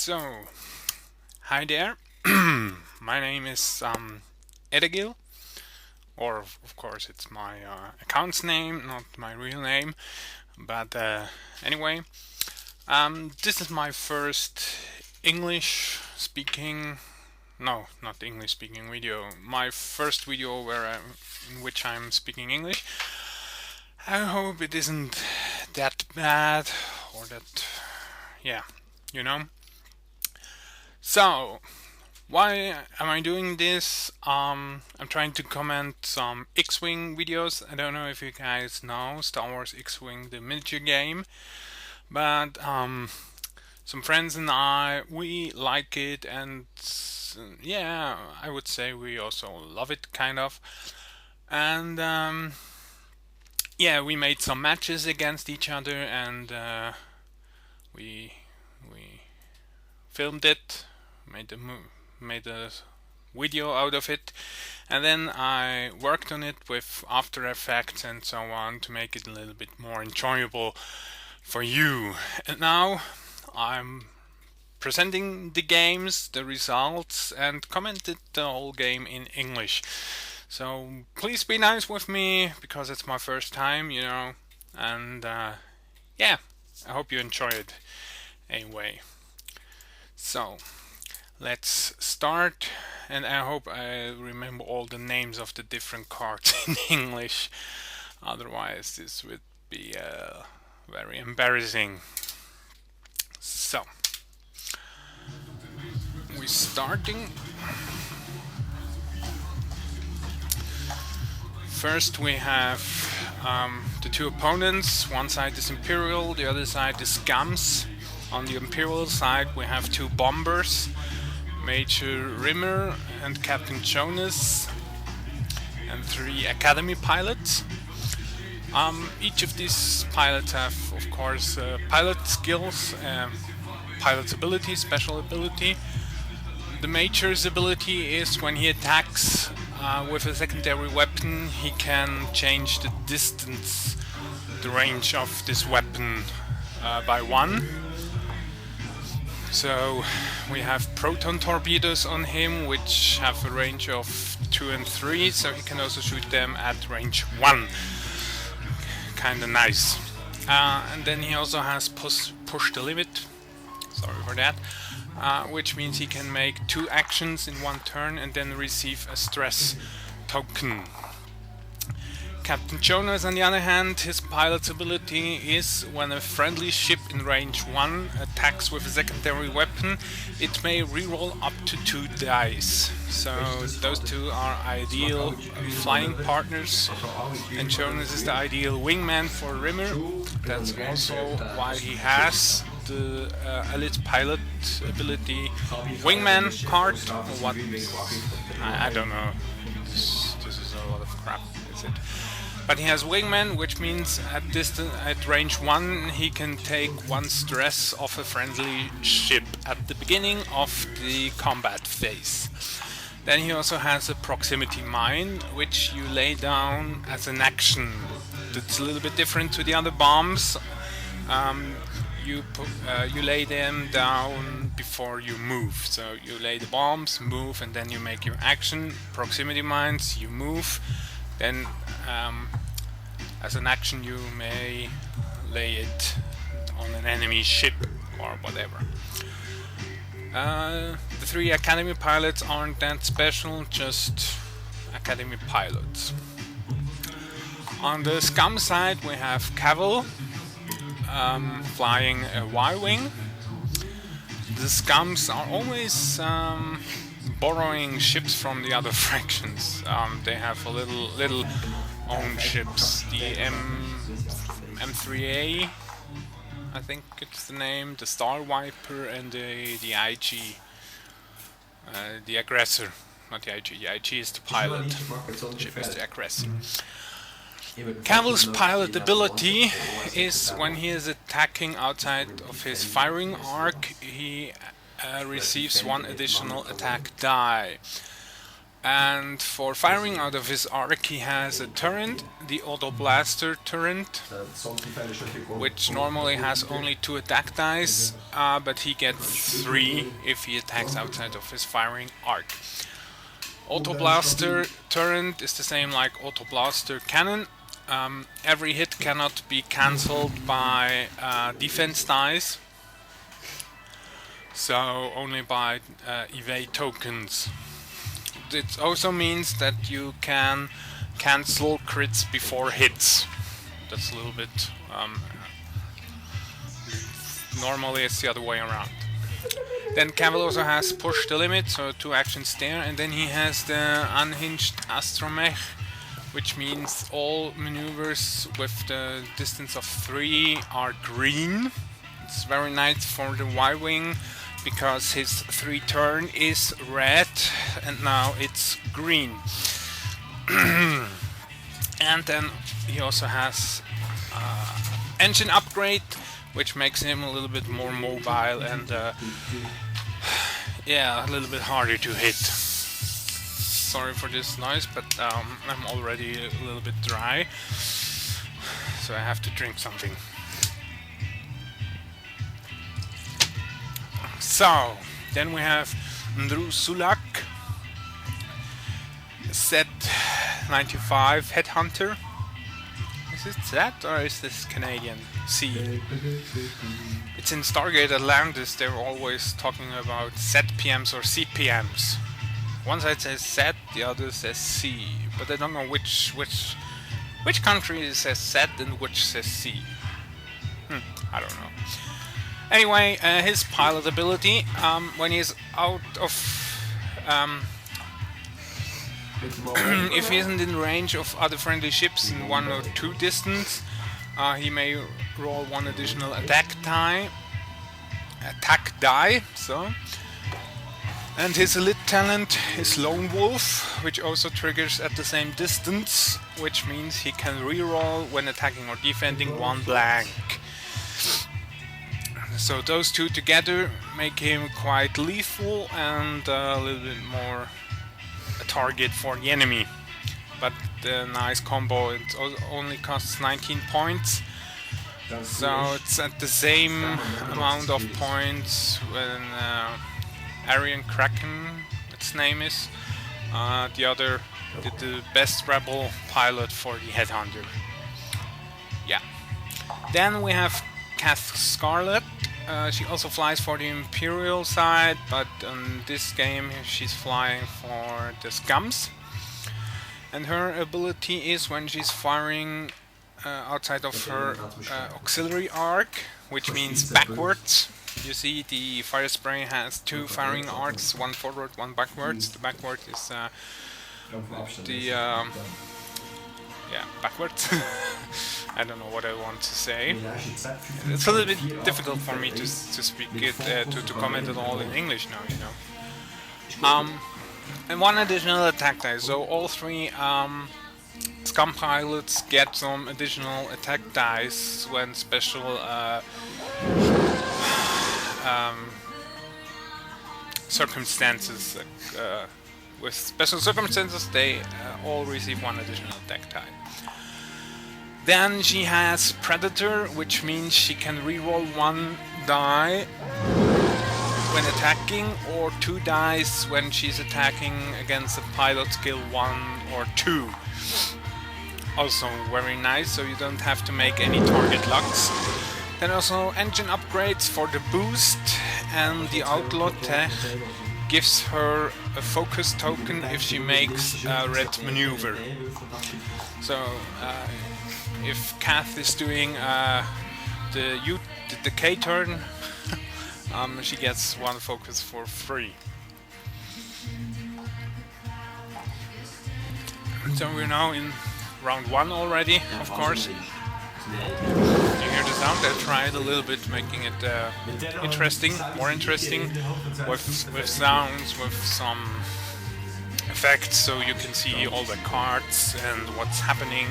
So, hi there. My name is Edagil, or of course it's my account's name, not my real name. But anyway, this is my first English speaking, no, not English speaking video. My first video in which I'm speaking English. I hope it isn't that bad or that, yeah, you know. So, why am I doing this? I'm trying to comment some X-Wing videos. I don't know if you guys know Star Wars X-Wing, the miniature game, but some friends and we like it, and yeah, I would say we also love it, kind of. And yeah, we made some matches against each other, and we filmed it, made a video out of it, and then I worked on it with After Effects and so on to make it a little bit more enjoyable for you. And now I'm presenting the games, the results, and commented the whole game in English. So please be nice with me because it's my first time, and yeah, I hope you enjoy it anyway. So let's start, and I hope I remember all the names of the different cards in English. Otherwise, this would be very embarrassing. So, we're starting. First, we have the two opponents. One side is Imperial, the other side is Scums. On the Imperial side, we have two bombers, Major Rimmer and Captain Jonas, and three Academy pilots. Each of these pilots have, of course, pilot skills, pilot's ability, special ability. The Major's ability is when he attacks with a secondary weapon, he can change the distance, the range of this weapon by 1. So we have proton torpedoes on him, which have a range of 2 and 3, so he can also shoot them at range 1. Kinda nice. And then he also has push the limit, sorry for that, which means he can make 2 actions in 1 turn and then receive a stress token. Captain Jonas, on the other hand, his pilot's ability is when a friendly ship in range 1 attacks with a secondary weapon, it may reroll up to 2 dice. So those two are ideal flying partners, and Jonas is the ideal wingman for Rimmer. That's also why he has the elite pilot ability wingman card. What? I don't know. This is a lot of crap, is it? But he has wingman, which means at range 1 he can take 1 stress off a friendly ship at the beginning of the combat phase. Then he also has a proximity mine, which you lay down as an action. It's a little bit different to the other bombs. You lay them down before you move. So you lay the bombs, move, and then you make your action. Proximity mines, you move. Then, as an action, you may lay it on an enemy ship or whatever. The 3 Academy pilots aren't that special, just Academy pilots. On the Scum side, we have Cavill flying a Y-Wing. The Scums are always borrowing ships from the other fractions. They have a little own ships. The M3A, I think it's the name, the Star Viper, and the IG, the Aggressor. Not the IG. The IG is the pilot. The ship is the Aggressor. Cavill's pilot ability is when he is attacking outside of his firing arc, he receives 1 additional attack die. And for firing out of his arc, he has a turret, the Auto Blaster turret, which normally has only 2 attack dice, but he gets 3 if he attacks outside of his firing arc. Auto Blaster turret is the same like Auto Blaster cannon. Every hit cannot be cancelled by defense dice, so only by evade tokens. It also means that you can cancel crits before hits. That's a little bit... normally it's the other way around. Then Cavill also has Push the Limit, so 2 actions there, and then he has the Unhinged Astromech, which means all maneuvers with the distance of 3 are green. It's very nice for the Y-Wing, because his 3 turn is red and now it's green. And then he also has engine upgrade, which makes him a little bit more mobile and yeah, a little bit harder to hit. Sorry for this noise, but I'm already a little bit dry, so I have to drink something. So, then we have Ndru Sulak, Set 95 Headhunter. Is it that, or is this Canadian? C. It's in Stargate Atlantis, they're always talking about ZPMs or CPMs. One side says Z, the other says C, but I don't know which country says Z and which says C. I don't know. Anyway, his pilot ability, when he's out of... if he isn't in range of other friendly ships in 1 or 2 distance, he may roll 1 additional attack die. And his elite talent is Lone Wolf, which also triggers at the same distance, which means he can reroll when attacking or defending 1 blank. So those 2 together make him quite lethal and a little bit more a target for the enemy. But the nice combo, it only costs 19 points. So it's at the same amount of points when Arian Kraken, its name is, the best rebel pilot for the Headhunter. Yeah. Then we have Kath Scarlet. She also flies for the Imperial side, but in this game she's flying for the Scums. And her ability is when she's firing outside of her auxiliary arc, which means backwards. You see the fire spray has 2 firing arcs, 1 forward, 1 backwards. The backward is backwards. I don't know what I want to say. It's a little bit difficult for me to speak it, to comment it all in English now, you know. And 1 additional attack die, so all 3 Scum pilots get some additional attack dice when special circumstances. With special circumstances, they all receive 1 additional attack die. Then she has Predator, which means she can reroll 1 die when attacking, or 2 dice when she's attacking against a pilot skill 1 or 2. Also very nice, so you don't have to make any target locks. Then also engine upgrades for the boost, and the Outlaw Tech gives her a focus token if she makes a red maneuver. So if Kath is doing the K turn, she gets 1 focus for free. So we're now in round 1 already, of course. You hear the sound? I tried a little bit making it interesting, more interesting, with sounds, with some effects, so you can see all the cards and what's happening,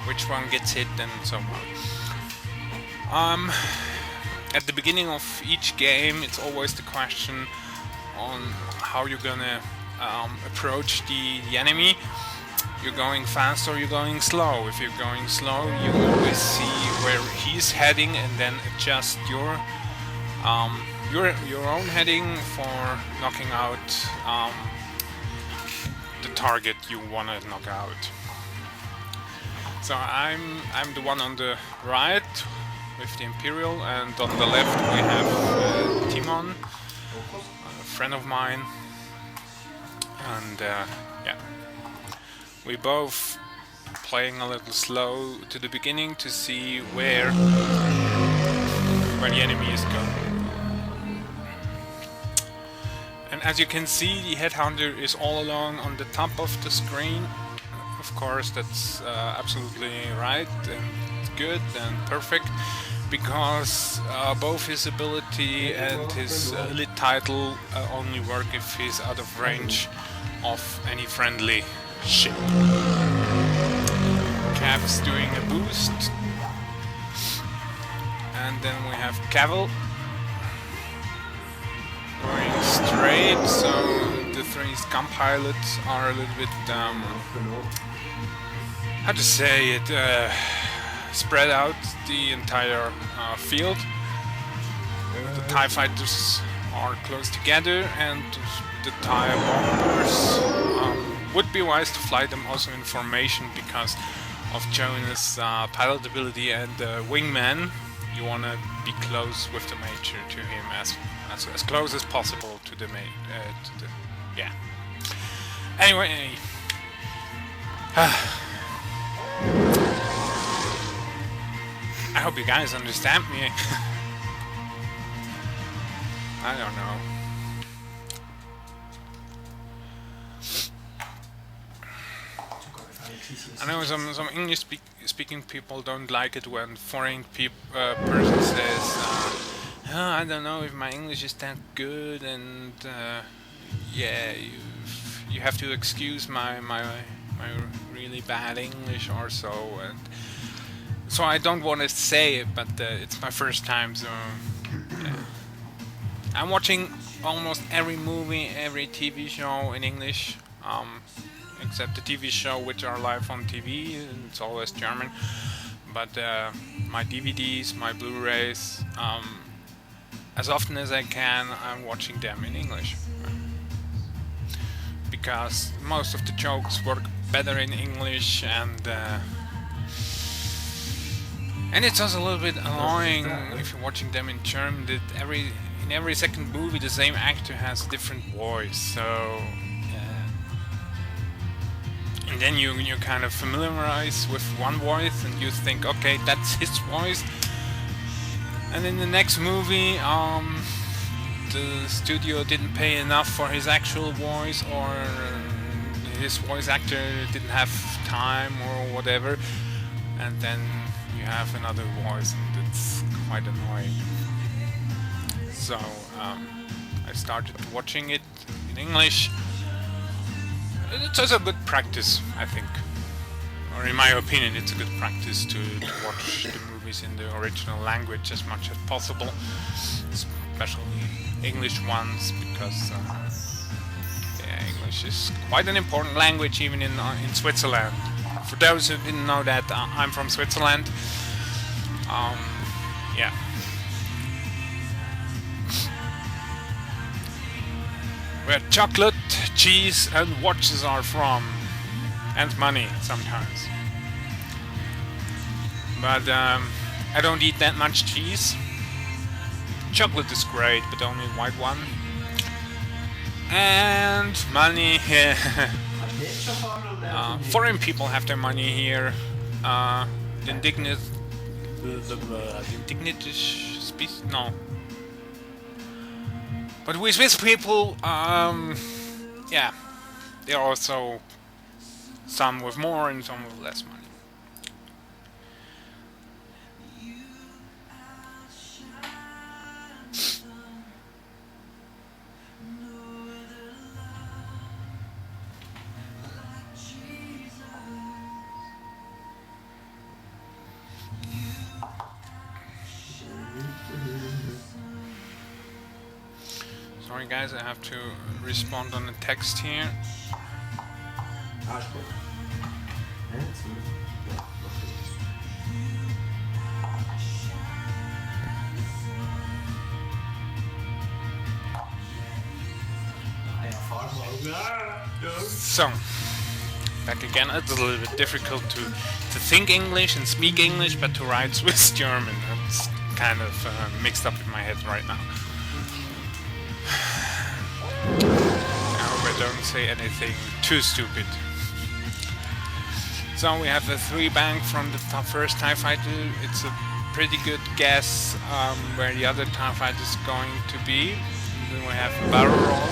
which one gets hit, and so on. At the beginning of each game, it's always the question on how you're gonna approach the enemy. You're going fast or you're going slow. If you're going slow, you always see where he's heading and then adjust your own heading for knocking out the target you want to knock out. So I'm the one on the right with the Imperial, and on the left we have Timon, a friend of mine, and yeah, we both playing a little slow to the beginning to see where the enemy is going. And as you can see, the Headhunter is all along on the top of the screen. Of course, that's absolutely right and good and perfect, because both his ability and his elite title only work if he's out of range of any friendly ship. Cav's doing a boost, and then we have Cavill going straight, so the three scum pilots are a little bit, how to say it, spread out the entire field. The TIE fighters are close together, and the TIE bombers would be wise to fly them also in formation because of Jonah's pilot ability and wingman. You want to be close with the Major to him, as close as possible to the yeah. Anyway, I hope you guys understand me. I don't know. I know some English speaking people don't like it when foreign person says, oh, I don't know if my English is that good, and yeah, you have to excuse my really bad English or so. And so I don't want to say it, but it's my first time, so yeah. I'm watching almost every movie, every TV show in English, except the TV show which are live on TV, and it's always German. But my DVDs, my Blu-rays, as often as I can, I'm watching them in English. Because most of the jokes work better in English, and it's also a little bit annoying if you're watching them in German that in every second movie the same actor has a different voice. So and then you kind of familiarize with one voice and you think, okay, that's his voice. And in the next movie, the studio didn't pay enough for his actual voice, or his voice actor didn't have time or whatever, and then you have another voice, and it's quite annoying. So I started watching it in English. It's also a good practice, I think. Or in my opinion, it's a good practice to watch the movies in the original language as much as possible, especially English ones, because yeah, English is quite an important language even in Switzerland. For those who didn't know that, I'm from Switzerland. Yeah. Where chocolate, cheese and watches are from. And money, sometimes. But I don't eat that much cheese. Chocolate is great, but only white one. And money, foreign people have their money here. The indigenous species, no. But we Swiss people, yeah, there are also some with more and some with less money. So Sorry guys, I have to respond on the text here. So, back again. It's a little bit difficult to think English and speak English, but to write Swiss German, it's kind of mixed up in my head right now. I hope I don't say anything too stupid. So we have the 3 bank from the first TIE Fighter. It's a pretty good guess where the other TIE Fighter is going to be. And then we have a barrel roll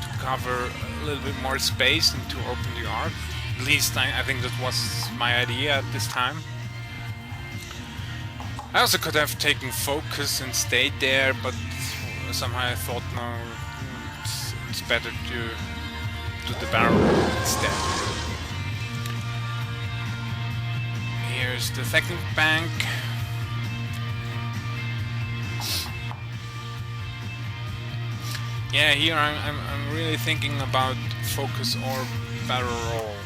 to cover a little bit more space and to open the arc. At least I think that was my idea at this time. I also could have taken focus and stayed there, but somehow I thought no, it's better to do the barrel roll instead. Here's the second bank. Yeah, here I'm really thinking about focus or barrel roll,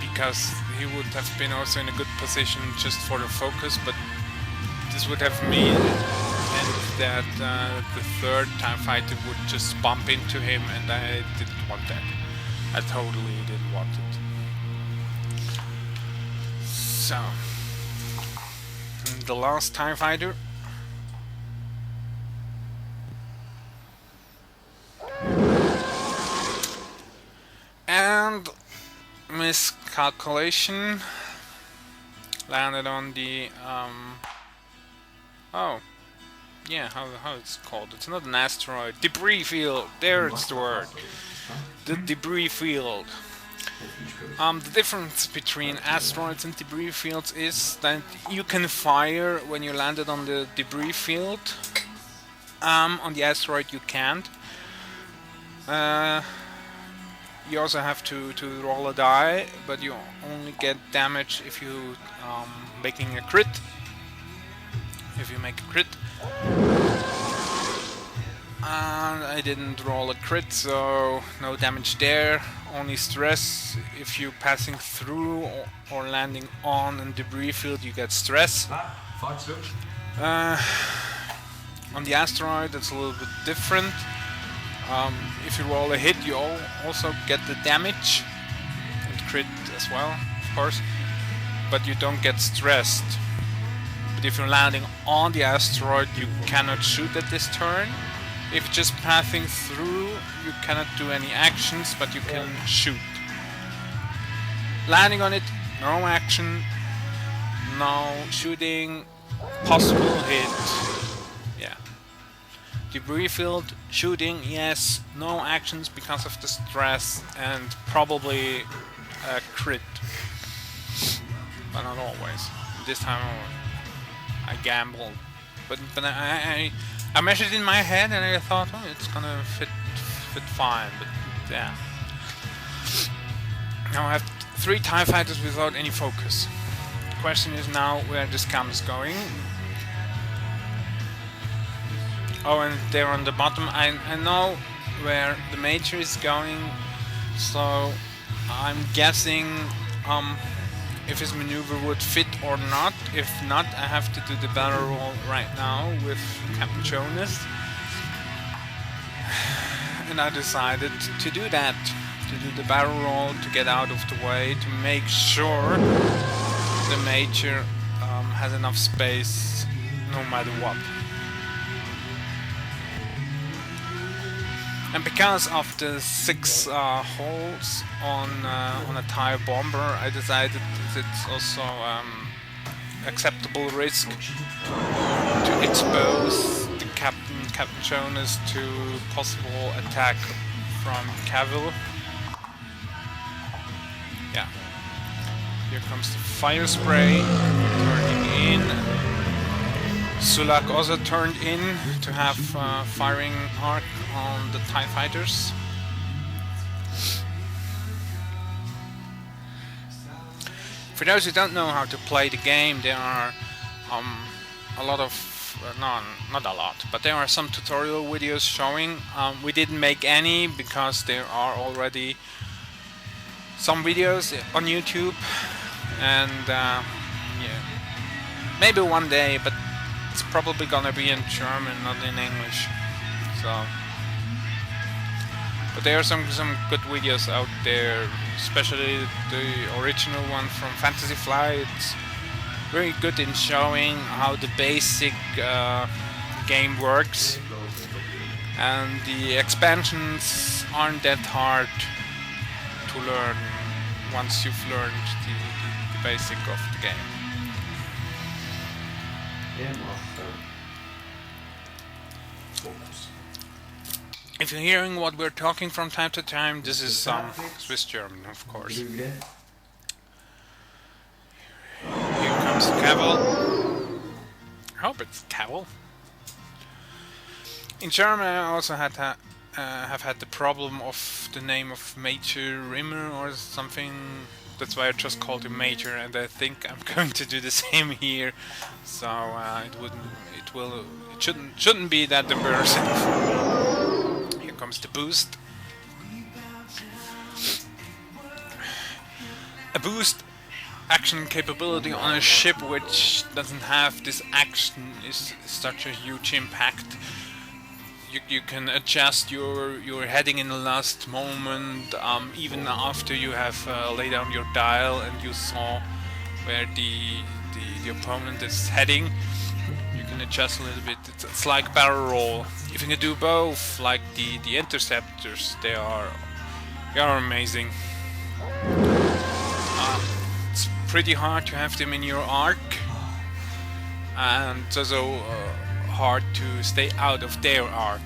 because he would have been also in a good position just for the focus, but this would have meant that the third TIE Fighter would just bump into him, and I didn't want that. I totally didn't want it. So, the last TIE Fighter. And miscalculation, landed on the oh yeah, how it's called, it's not an asteroid, debris field, there it's the word, the debris field. The difference between asteroids and debris fields is that you can fire when you landed on the debris field. On the asteroid you can't. You also have to roll a die, but you only get damage if you making a crit. If you make a crit. And I didn't roll a crit, so no damage there. Only stress if you passing through or landing on a debris field, you get stress. On the asteroid, it's a little bit different. If you roll a hit, you also get the damage and crit as well, of course, but you don't get stressed. But if you're landing on the asteroid, you cannot shoot at this turn. If you're just passing through, you cannot do any actions, but you can shoot. Landing on it, no action, no shooting, possible hit. Yeah. Debris field, shooting, yes, no actions because of the stress, and probably a crit. But not always. This time I gambled. But I measured in my head and I thought, oh, it's gonna fit fine, but yeah. Now I have 3 TIE Fighters without any focus. The question is now where this scum is going. Oh, and there on the bottom, I know where the Major is going, so I'm guessing if his maneuver would fit or not. If not, I have to do the barrel roll right now with Captain Jonas. And I decided to do that, to do the barrel roll, to get out of the way, to make sure the Major has enough space no matter what. And because of the 6 holes on a TIE bomber, I decided it's also acceptable risk to expose the Captain Jonas to possible attack from Cavill. Yeah. Here comes the fire spray, turning in. Sulak also turned in to have firing arc on the TIE Fighters. For those who don't know how to play the game, there are a lot of no, not a lot, but there are some tutorial videos showing. We didn't make any because there are already some videos on YouTube, and yeah, maybe one day, but it's probably gonna be in German, not in English. So, but there are some good videos out there, especially the original one from Fantasy Flight. It's very good in showing how the basic game works, and the expansions aren't that hard to learn once you've learned the basic of the game. If you're hearing what we're talking from time to time, this is some Swiss German, of course. Here comes Cavill. I hope it's Cavill. In German, I also have had the problem of the name of Major Rimmer or something. That's why I just called him Major, and I think I'm going to do the same here. So it shouldn't be that embarrassing for me. Here comes the boost. A boost action capability on a ship which doesn't have this action is such a huge impact. You can adjust your heading in the last moment, even after you have laid down your dial and you saw where the opponent is heading. You can adjust a little bit. It's like barrel roll. If you can do both, like the interceptors, they are amazing. It's pretty hard to have them in your arc, and it's also hard to stay out of their arc.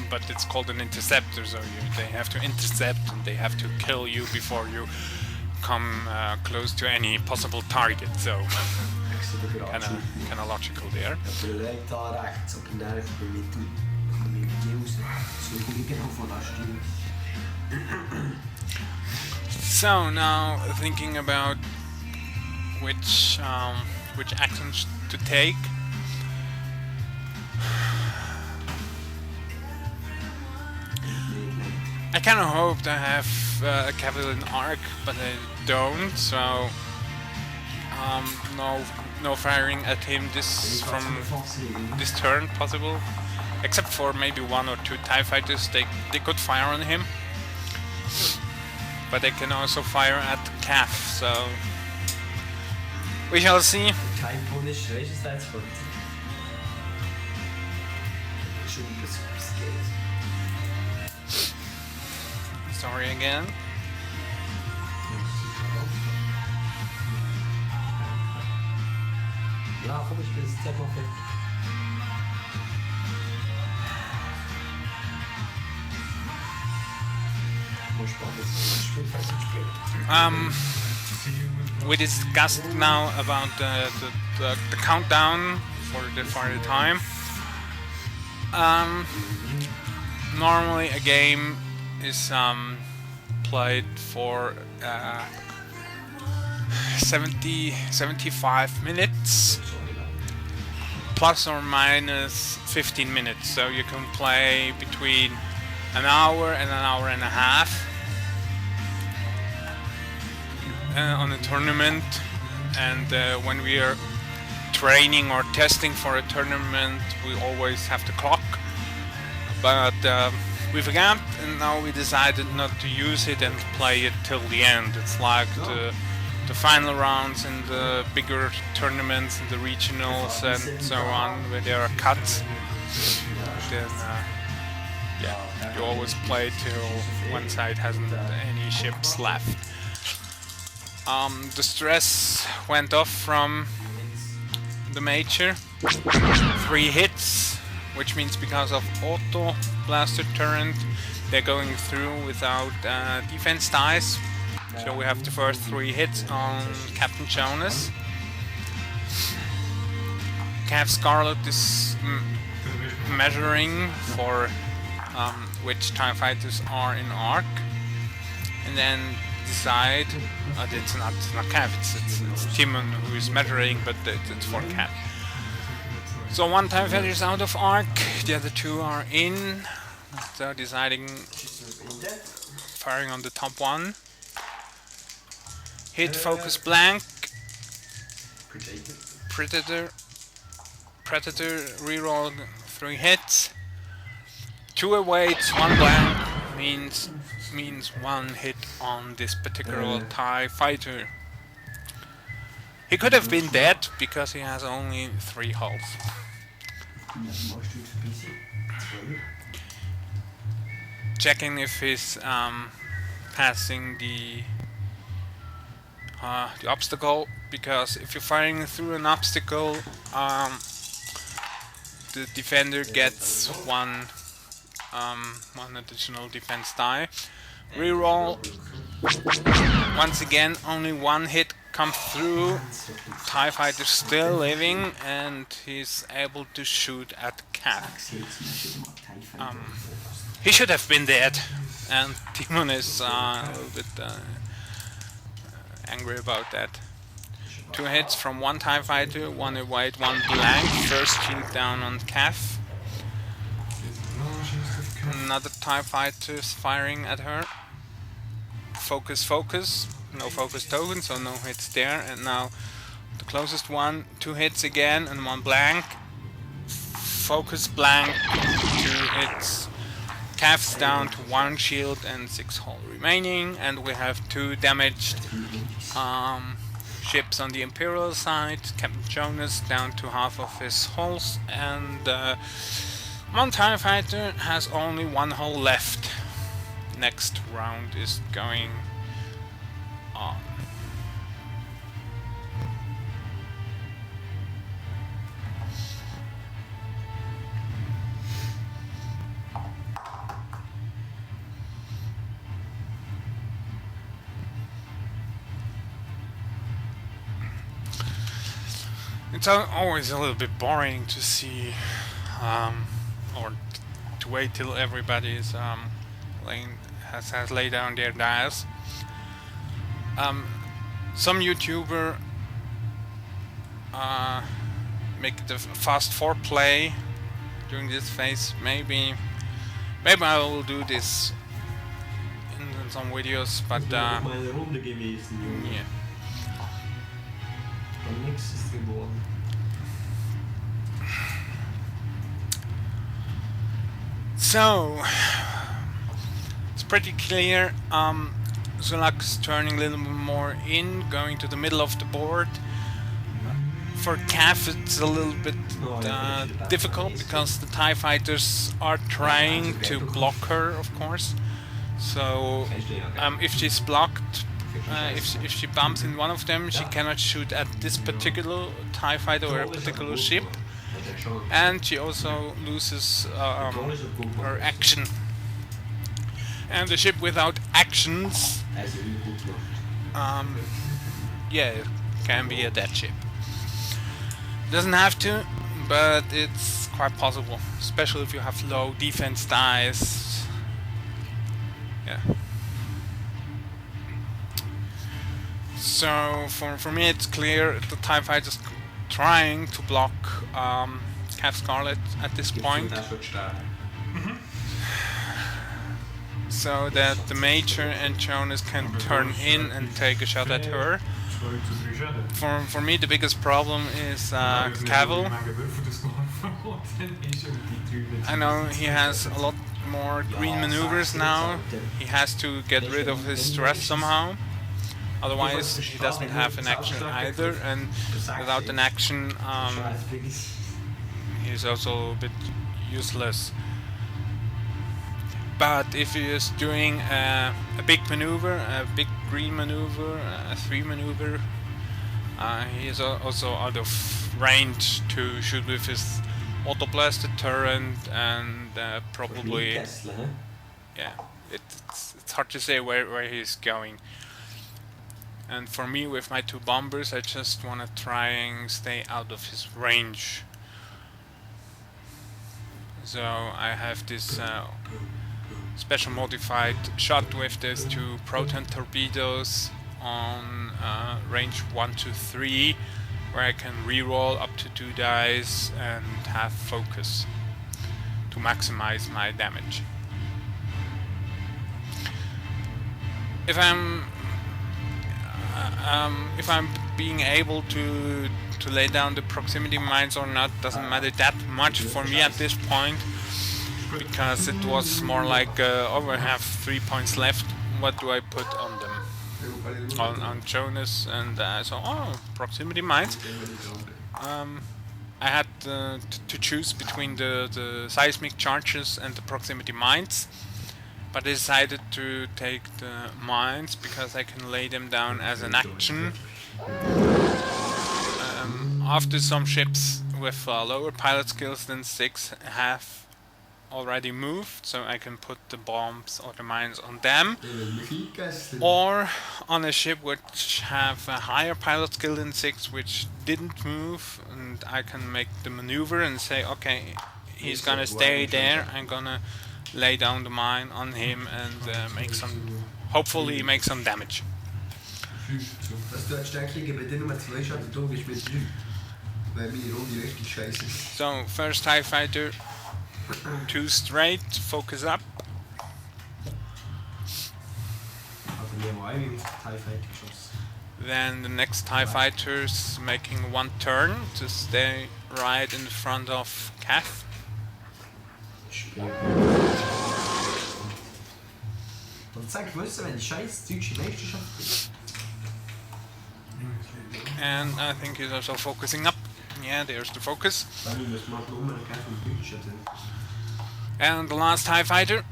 But it's called an interceptor, so they have to intercept and they have to kill you before you come close to any possible target. So kind of logical there. So now thinking about which actions to take. I kind of hoped I have a Cavill in arc, but I don't. So no firing at him from this turn possible, except for maybe one or two TIE fighters. They could fire on him, but they can also fire at Cav. So we shall see. Sorry again. Ja, kom eens, dit is het perfect. We discussed now about the countdown for the time. Normally a game is played for 75 minutes plus or minus 15 minutes, so you can play between an hour and a half on a tournament. And when we are training or testing for a tournament, we always have the clock, but we forgot, and now we decided not to use it and play it till the end. It's like the final rounds in the bigger tournaments, in the regionals and so on, where there are cuts. Then yeah, you always play till one side hasn't any ships left. The stress went off from the Major. 3 hits, which means because of auto blaster turret, they're going through without defense dice. So we have the first 3 hits on Captain Jonas. Cav Scarlet is measuring for which TIE fighters are in arc, and then decide. It's not Cav, it's Timon who is measuring, but it's for Cav. So one TIE fighter is out of arc, the other two are in. So deciding firing on the top one. Hit, focus, blank. Predator. Reroll 3 hits. 2 awaits, 1 blank means 1 hit on this particular TIE fighter. He could have been dead because he has only 3 hulls. Checking if he's passing the obstacle, because if you're firing through an obstacle, the defender gets one additional defense die. Reroll. Once again, only 1 hit comes through. TIE fighter still living, and he's able to shoot at Cav. He should have been dead, and Demon is a little bit angry about that. 2 hits from 1 TIE fighter, 1 await, 1 blank. First shield down on Cav. Another TIE fighter is firing at her. Focus. No focus token, so no hits there. And now the closest one, 2 hits again and 1 blank. Focus, blank, 2 hits. Cav's down to 1 shield and 6 hull remaining, and we have 2 damaged ships on the Imperial side. Captain Jonas down to half of his hulls, and 1 TIE fighter has only 1 hull left. Next round is going on. It's always a little bit boring to see, or to wait till everybody's has laid down their dice. Some YouTuber make the fast foreplay during this phase. Maybe I will do this in some videos, but yeah. So it's pretty clear. Zulak's turning a little bit more in, going to the middle of the board. For Cav it's a little bit difficult because the TIE fighters are trying to block her, of course. So if she's blocked, if she bumps in one of them, she cannot shoot at this particular TIE fighter or a particular ship, and she also loses her action. And the ship without actions, yeah, it can be a dead ship. Doesn't have to, but it's quite possible, especially if you have low defense dice. Yeah. So for me it's clear the TIE fighter is trying to block Cav Scarlet at this point, so that the Major and Jonas can turn in and take a shot at her. For me the biggest problem is Cavill. I know he has a lot more green maneuvers now. He has to get rid of his stress somehow. Otherwise, he doesn't have an action either, and without an action, he's also a bit useless. But if he is doing a big maneuver, a big green maneuver, a 3 maneuver, he is also out of range to shoot with his auto-blasted turret, and probably, yeah, it's hard to say where he's going. And for me, with my 2 bombers, I just want to try and stay out of his range. So I have this special modified shot with these 2 proton torpedoes on range 1 to 3, where I can reroll up to 2 dice and have focus to maximize my damage. If I'm being able to lay down the proximity mines or not doesn't matter that much for me at this point, because it was more like oh, I have 3 points left, what do I put on them? On Jonas, and so proximity mines. I had to choose between the seismic charges and the proximity mines, but I decided to take the mines because I can lay them down as an action. After some ships with lower pilot skills than 6 have already moved, so I can put the bombs or the mines on them, or on a ship which have a higher pilot skill than 6 which didn't move, and I can make the maneuver and say, okay, he's gonna stay there, I'm gonna lay down the mine on him and make some, hopefully make some damage. So first TIE Fighter, 2 straight, focus up. Then the next TIE Fighters making 1 turn to stay right in front of Cath. And I think he's also focusing up. Yeah, there's the focus. And the last TIE Fighter.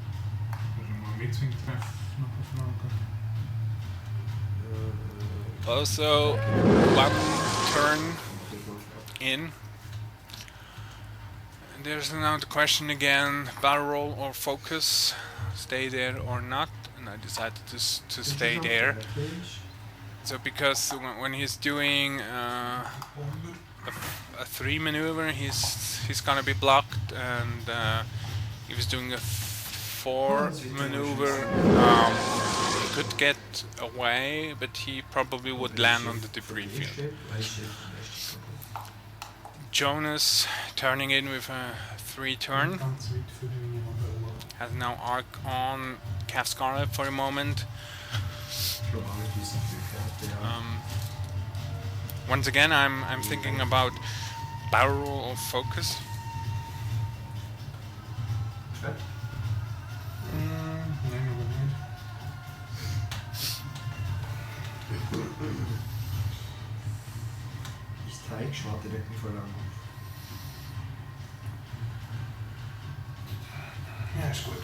Also 1 turn in. And there's now the question again, barrel roll or focus, stay there or not, and I decided to stay there. So because when he's doing a 3 maneuver, he's gonna be blocked, and he was doing a 4 maneuver, he could get away, but he probably would land on the debris field. Jonas turning in with a 3 turn, has now arc on Cath Scarlet for a moment. Once again, I'm thinking about barrel roll or focus. Ja, is goed.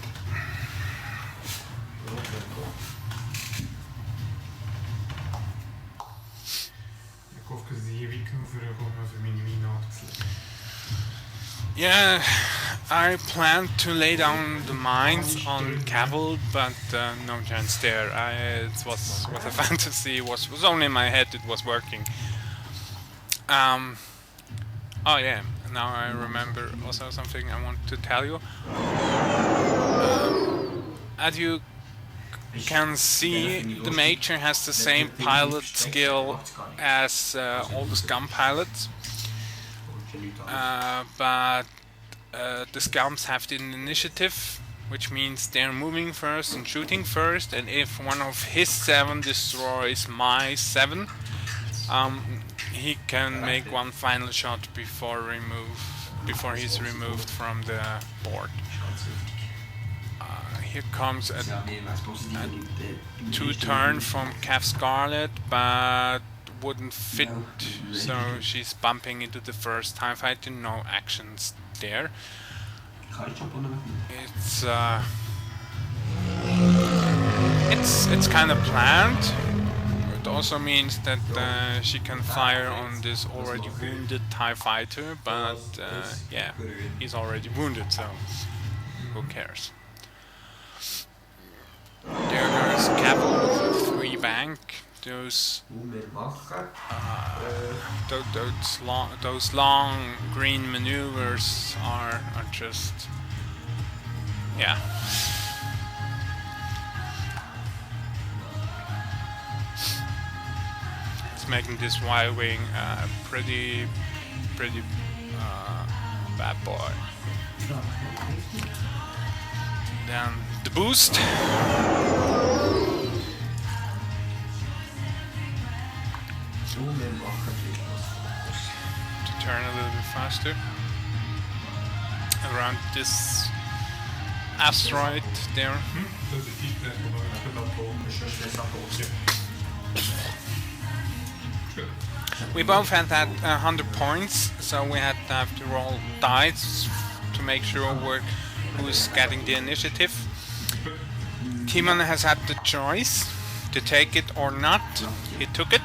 Yeah, I planned to lay down the mines on Cavil, but no chance there. It was a fantasy. It was only in my head. It was working. Oh yeah, now I remember also something I want to tell you. As you can see, the Major has the same pilot skill as all the Scum pilots, but the Scums have the initiative, which means they're moving first and shooting first, and if one of his 7 destroys my 7, he can make 1 final shot before he's removed from the board. Here comes a 2 turn from Cath Scarlet, but wouldn't fit, so she's bumping into the first TIE Fighter. No actions there. It's kind of planned. It also means that she can fire on this already wounded TIE Fighter, but yeah, he's already wounded, so who cares? There goes Cavil with a 3 bank. Those long green maneuvers are just, yeah. It's making this Y-wing pretty bad boy. Then the boost. To turn a little bit faster around this asteroid there. We both had that 100 points, so we had to have to roll dice to make sure who's getting the initiative. Timon has had the choice to take it or not. He took it.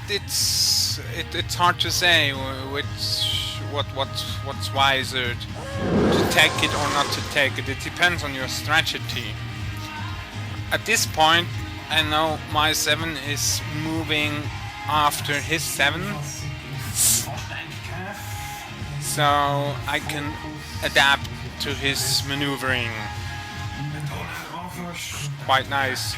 It's hard to say what's wiser to take it or not to take it. It depends on your strategy. At this point, I know my 7 is moving after his 7, so I can adapt to his maneuvering. Quite nice.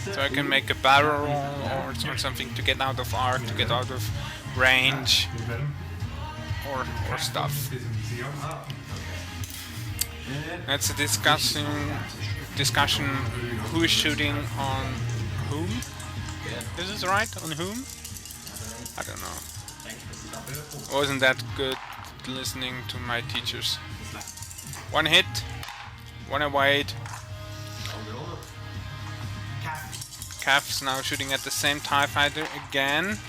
So I can make a barrel roll or something to get out of arc, to get out of range, or stuff. That's a discussion who is shooting on whom? Is this right? On whom? I don't know. Wasn't that good listening to my teachers. One hit, one await. Cav's now shooting at the same TIE fighter again.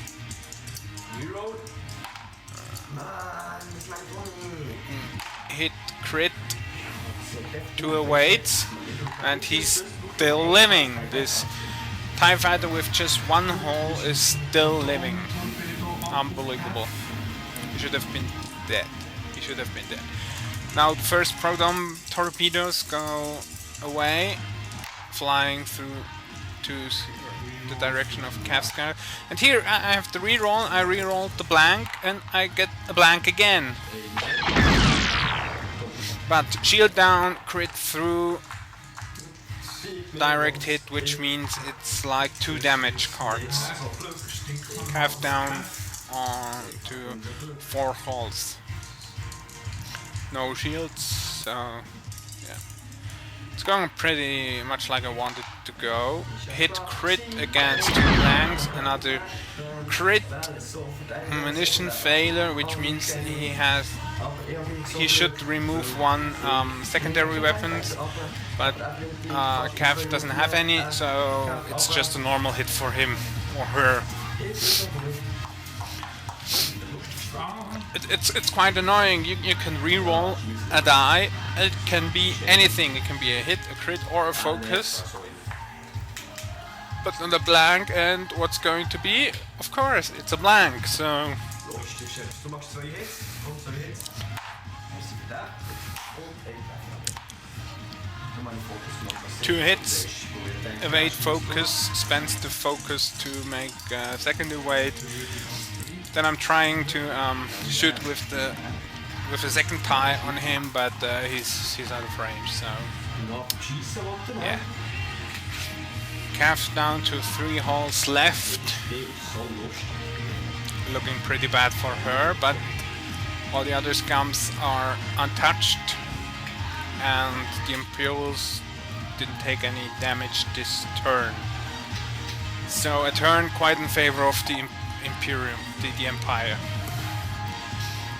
Hit, crit, 2 awaits, and he's still living. This TIE fighter with just 1 hull is still living. Unbelievable. He should have been dead. He should have been dead. Now the first proton torpedoes go away, flying through to the direction of Kafka. And here I have to reroll. I rerolled the blank and I get a blank again. But shield down, crit through, direct hit, which means it's like 2 damage cards. Calf down on to 4 hulls. No shields, so yeah. It's going pretty much like I wanted to go. Hit crit against 2 blanks, another crit, ammunition failure, which means he should remove 1 secondary weapons, but Cav doesn't have any, so it's just a normal hit for him or her. It's quite annoying. You can re-roll a die. It can be anything. It can be a hit, a crit, or a focus. But on the blank, and what's going to be? Of course, it's a blank. So 2 hits, evade focus, spends the focus to make second evade. Then I'm trying to shoot with a second tie on him, but he's out of range. So yeah, Calf's down to 3 hulls left. Looking pretty bad for her, but all the other scums are untouched, and the Imperials didn't take any damage this turn. So a turn quite in favor of the Imperium, the Empire.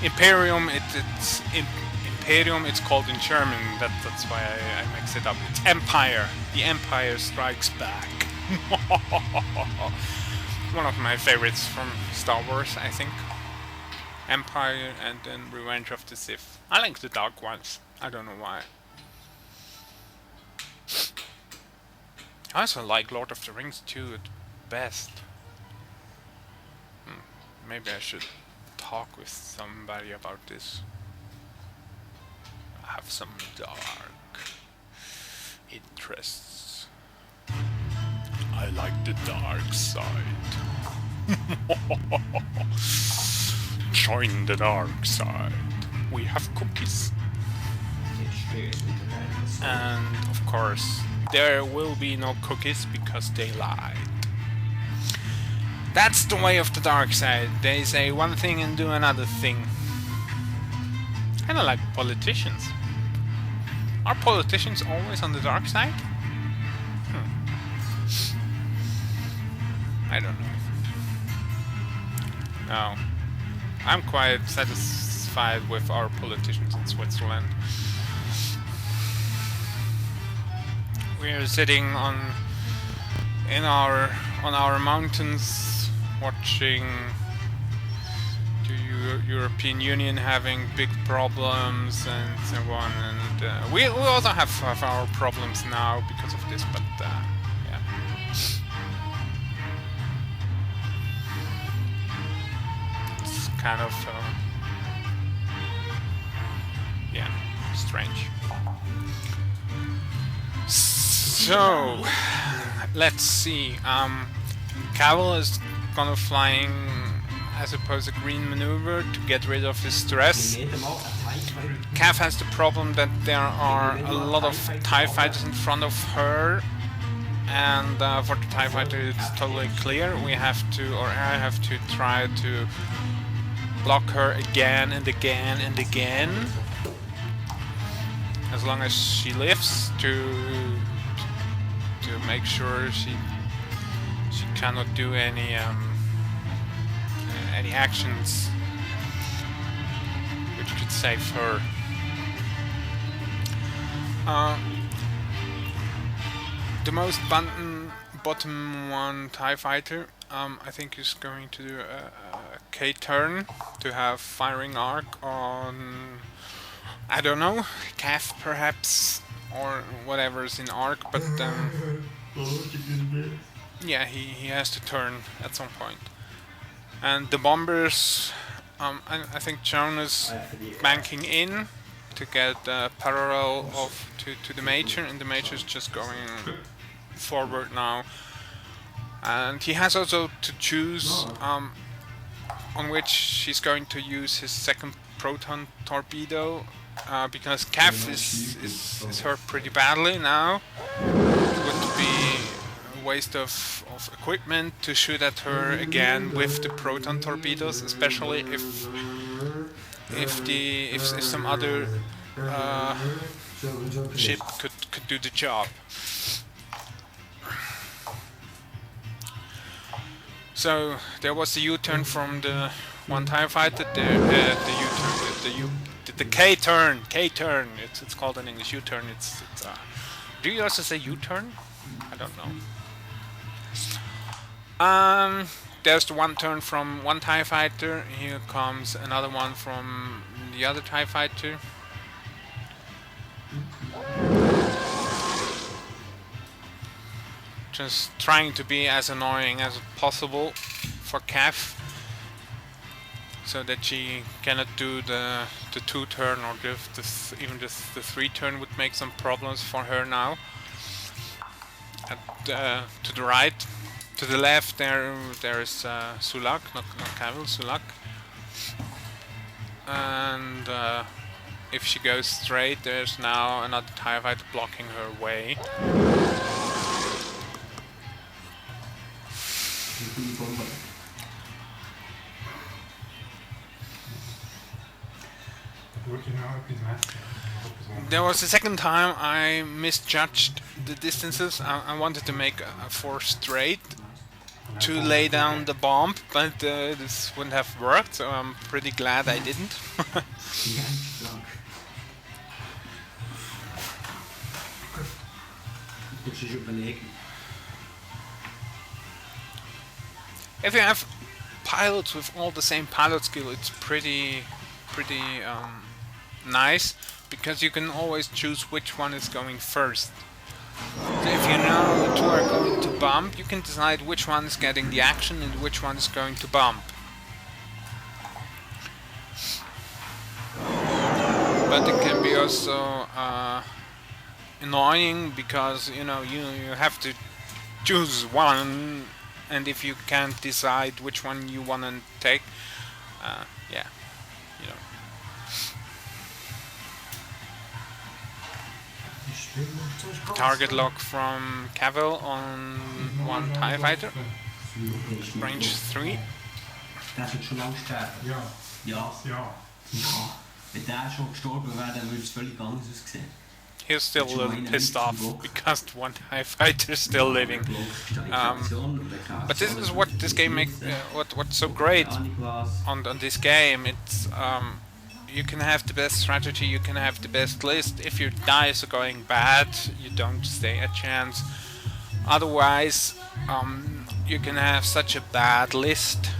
Imperium, Imperium. It's called in German. That's why I mix it up. It's Empire. The Empire strikes back. One of my favorites from Star Wars, I think. Empire and then Revenge of the Sith. I like the dark ones. I don't know why. I also like Lord of the Rings too at best. Maybe I should talk with somebody about this. I have some dark interests. I like the dark side. Join the dark side. We have cookies. And of course, there will be no cookies because they lied. That's the way of the dark side. They say one thing and do another thing. Kinda like politicians. Are politicians always on the dark side? I don't know. No. I'm quite satisfied with our politicians in Switzerland. We are sitting on our mountains, watching the European Union having big problems and so on. And we also have our problems now because of this, but yeah. It's kind of yeah, strange. So let's see. Cavill is gonna flying, I suppose, a green maneuver to get rid of his stress. Cav has the problem that there are a lot of TIE fighters in front of her, and for the TIE fighter it's totally clear. We have to, or I have to try to block her again and again and again, as long as she lives, to make sure she cannot do any actions which could save her. The most bottom one TIE fighter, I think, is going to do a K-turn to have firing arc on, I don't know, Cav perhaps, or whatever's in arc, but yeah, he has to turn at some point. And the bombers, I think Joan is banking in to get parallel to the Major, and the Major is just going forward now. And he has also to choose on which he's going to use his second proton torpedo, because Cav is hurt pretty badly now. It would be a waste of equipment to shoot at her again with the proton torpedoes, especially if some other ship could do the job. So there was the U-turn from the one TIE fighter. There, the U-turn, the K-turn. K-turn. It's called in English U-turn. Do you also say U-turn? I don't know. There's the one turn from one TIE fighter. Here comes another one from the other TIE fighter. Just trying to be as annoying as possible for Cav, so that she cannot do the two turn, or even the three turn would make some problems for her now. To the right, to the left, there is Sulak, not Cavill, Sulak, and if she goes straight, there's now another TIE fighter blocking her way. There was the second time I misjudged the distances. I wanted to make a 4 straight to lay down the bomb, but this wouldn't have worked, so I'm pretty glad I didn't. If you have pilots with all the same pilot skill, it's pretty nice, because you can always choose which one is going first. So if you know the two are going to bump, you can decide which one is getting the action and which one is going to bump. But it can be also annoying, because you have to choose one, and if you can't decide which one you want to take, yeah, target lock from Cavill on one TIE Fighter, range 3. Der wird schon lange sterben. Ja. Ja. Ja. Ja. Wenn der schon gestorben wäre, dann würde es völlig anders aussehen. He's still a little pissed off because one TIE Fighter is still living. But this is what this game makes. What's so great on this game. It's you can have the best strategy, you can have the best list. If your dice are going bad, you don't stay a chance. Otherwise, you can have such a bad list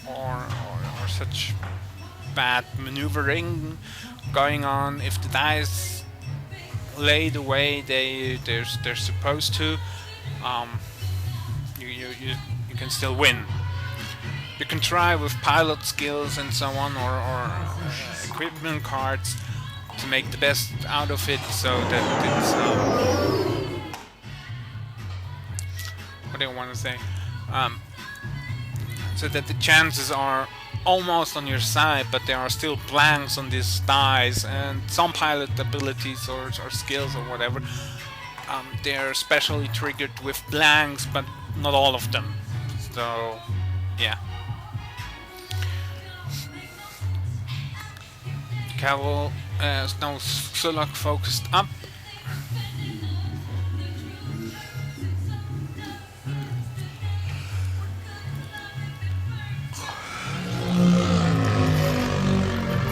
or such bad maneuvering going on. If the dice lay the way they're supposed to, you can still win. You can try with pilot skills and so on, or equipment cards to make the best out of it, so that it's what do I want to say? So that the chances are almost on your side, but there are still blanks on these dice, and some pilot abilities or skills or whatever, they're specially triggered with blanks, but not all of them. So, yeah. Cavill is now Sulak focused up.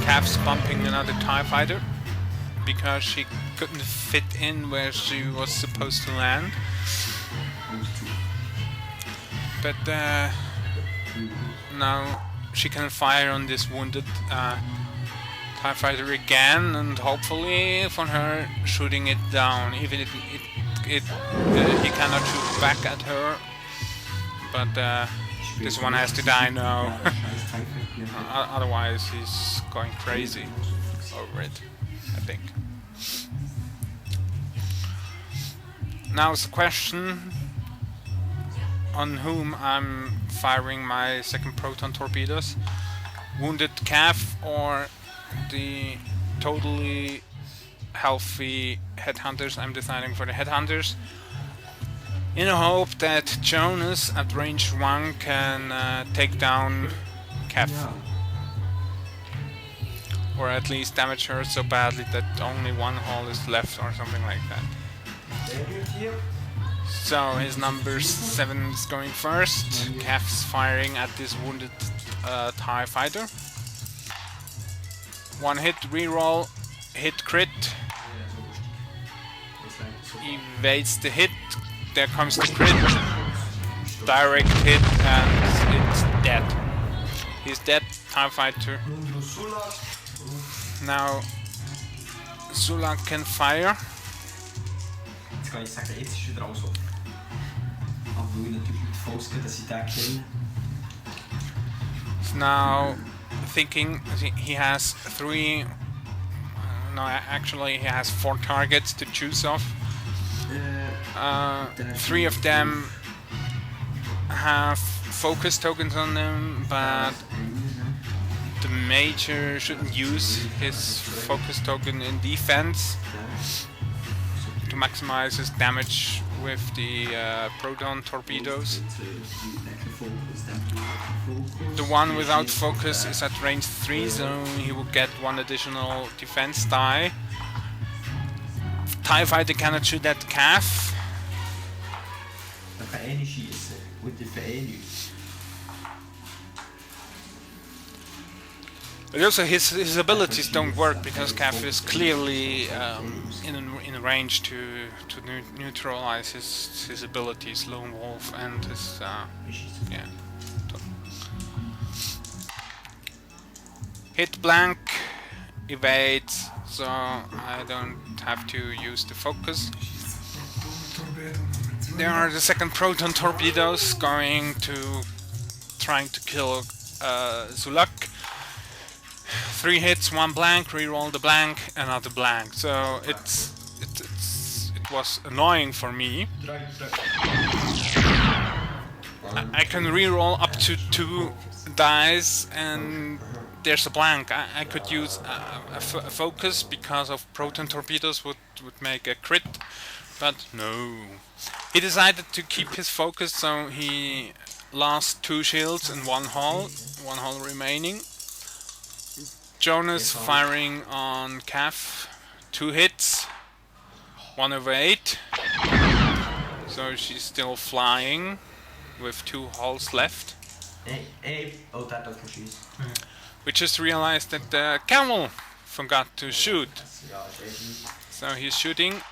Cav's bumping another TIE Fighter because she couldn't fit in where she was supposed to land. But now she can fire on this wounded TIE Fighter again, and hopefully for her shooting it down. Even if he cannot shoot back at her, but this one has to die now. Otherwise he's going crazy over it, I think. Now it's a question on whom I'm firing my second proton torpedoes. Wounded Cav or the totally healthy headhunters. I'm deciding for the headhunters, in the hope that Jonas at range 1 can take down Cav, or at least damage her so badly that only one hull is left or something like that. So his number 7 is going first. Cav's firing at this wounded TIE Fighter. One hit, reroll, hit crit. Evades the hit. There comes the crit. Direct hit, and it's dead. He's dead, TIE Fighter. Now Sulak can fire. Jetzt kann ich sagen, jetzt ist wieder alles offen. Aber weil natürlich mit Volksgeld, dass ich den kenne. Now thinking he has 3. No, actually he has 4 targets to choose of. 3 of them have focus tokens on them, but the Major shouldn't use his focus token in defense to maximize his damage with the proton torpedoes. The one without focus is at range 3, so he will get 1 additional defense die. TIE Fighter cannot shoot at Cav. Da kann eh nicht schießen. Und der kann eh nichts. But also his abilities don't work because Cav is clearly in range to neutralize his abilities, Lone Wolf and his yeah. Hit blank, evade, so I don't have to use the focus. There are the second proton torpedoes trying to kill Sulak. 3 hits, 1 blank, reroll the blank, another blank. So it was annoying for me. I can reroll up to 2 dice and there's a blank. I could use a focus because of proton torpedoes would would make a crit, but no. He decided to keep his focus, so he lost 2 shields and 1 hull remaining. Jonas firing on Cav, 2 hits, 1/8. So she's still flying with 2 hulls left. Oh, that doesn't shoot. We just realized that the camel forgot to shoot. Ja, dat weet ik niet. So he's shooting.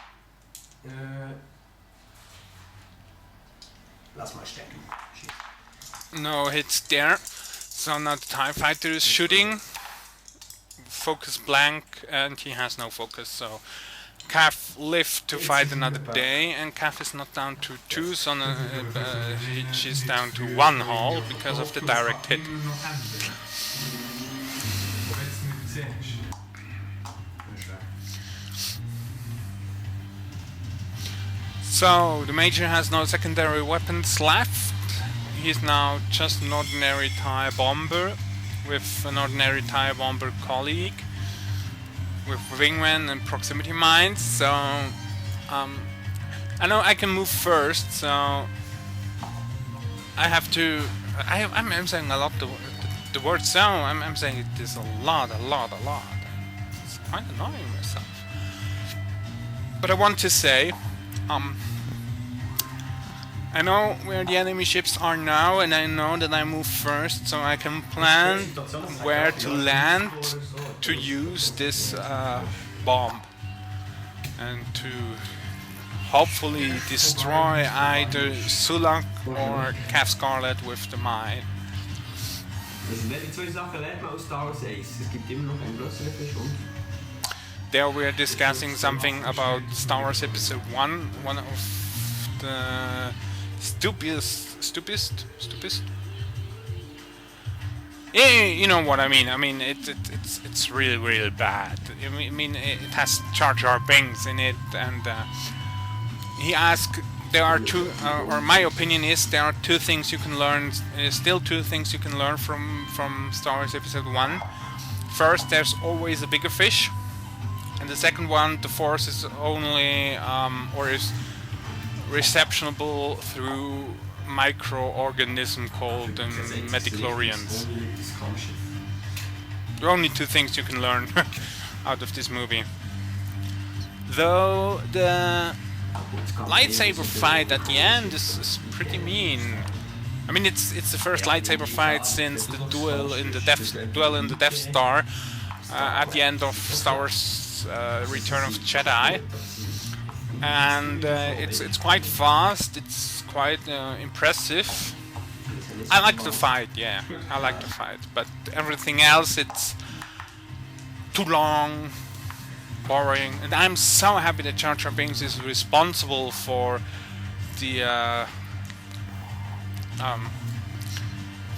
Lass mal stecken. Schieß. No hits there. So now the TIE fighter is shooting. Focus blank, and he has no focus. So Cav lived to fight another day, and Cav is not down to 2, so she's down to 1 hull because of the direct hit. So the Major has no secondary weapons left. He's now just an ordinary TIE bomber with an ordinary TIE bomber colleague with wingmen and proximity mines. So I know I can move first, so I have to. I'm saying a lot the word so. I'm saying this a lot. It's quite annoying myself. But I want to say, I know where the enemy ships are now, and I know that I move first, so I can plan where to land to use this bomb and to hopefully destroy either Sulak or Cav Scarlet with the mine. Also die 2 Sachen lernt man aus Star Wars 1. Es gibt immer noch einen größeren Fisch und... There we're discussing something about Star Wars Episode 1, one of the stupidest? Yeah, you know what I mean. I mean, it's really bad. I mean, it has Jar Jar Binks in it, and he asked. There are 2, or my opinion is there are 2 things you can learn. Still 2 things you can learn from Star Wars Episode 1. First, there's always a bigger fish, and the second one, the Force is only or is receptionable through microorganism called Metachlorians. There are only 2 things you can learn out of this movie. Though the lightsaber fight at the end is pretty mean. I mean, it's the first lightsaber fight since the duel in the Death Star at the end of Star Wars Return of the Jedi. And it's quite fast, it's quite impressive. I like the fight, yeah, I like the fight, but everything else, it's too long, boring, and I'm so happy that Jar Jar Binks is responsible for the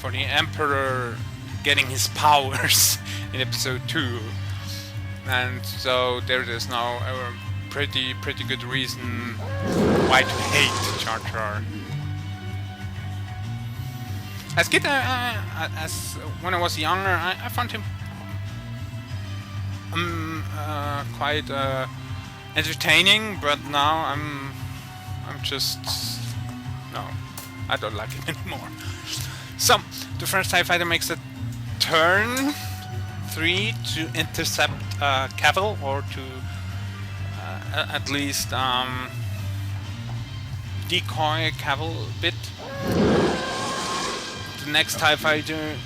Emperor getting his powers in Episode 2, and so there is now a pretty good reason why to hate Jar Jar. As kid, when I was younger, I found him quite entertaining, but now I'm just no, I don't like him anymore. So the first TIE fighter makes a turn 3 to intercept Cavill, or to at least decoy Cavill a bit. The next TIE fighter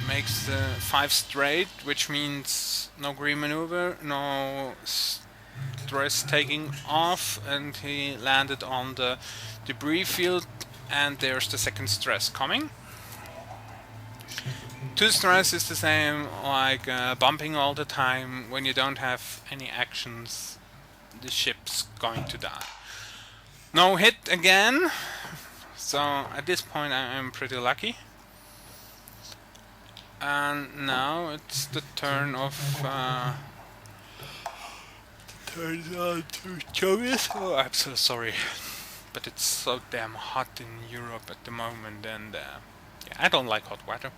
makes 5 straight, which means no green maneuver, no stress taking off, and he landed on the debris field, and there's the second stress coming. 2 stress is the same like bumping all the time. When you don't have any actions, the ship's going to die. No hit again, so at this point I'm pretty lucky. And now it's the turn of Jonas. Oh, I'm so sorry, but it's so damn hot in Europe at the moment, and yeah, I don't like hot weather.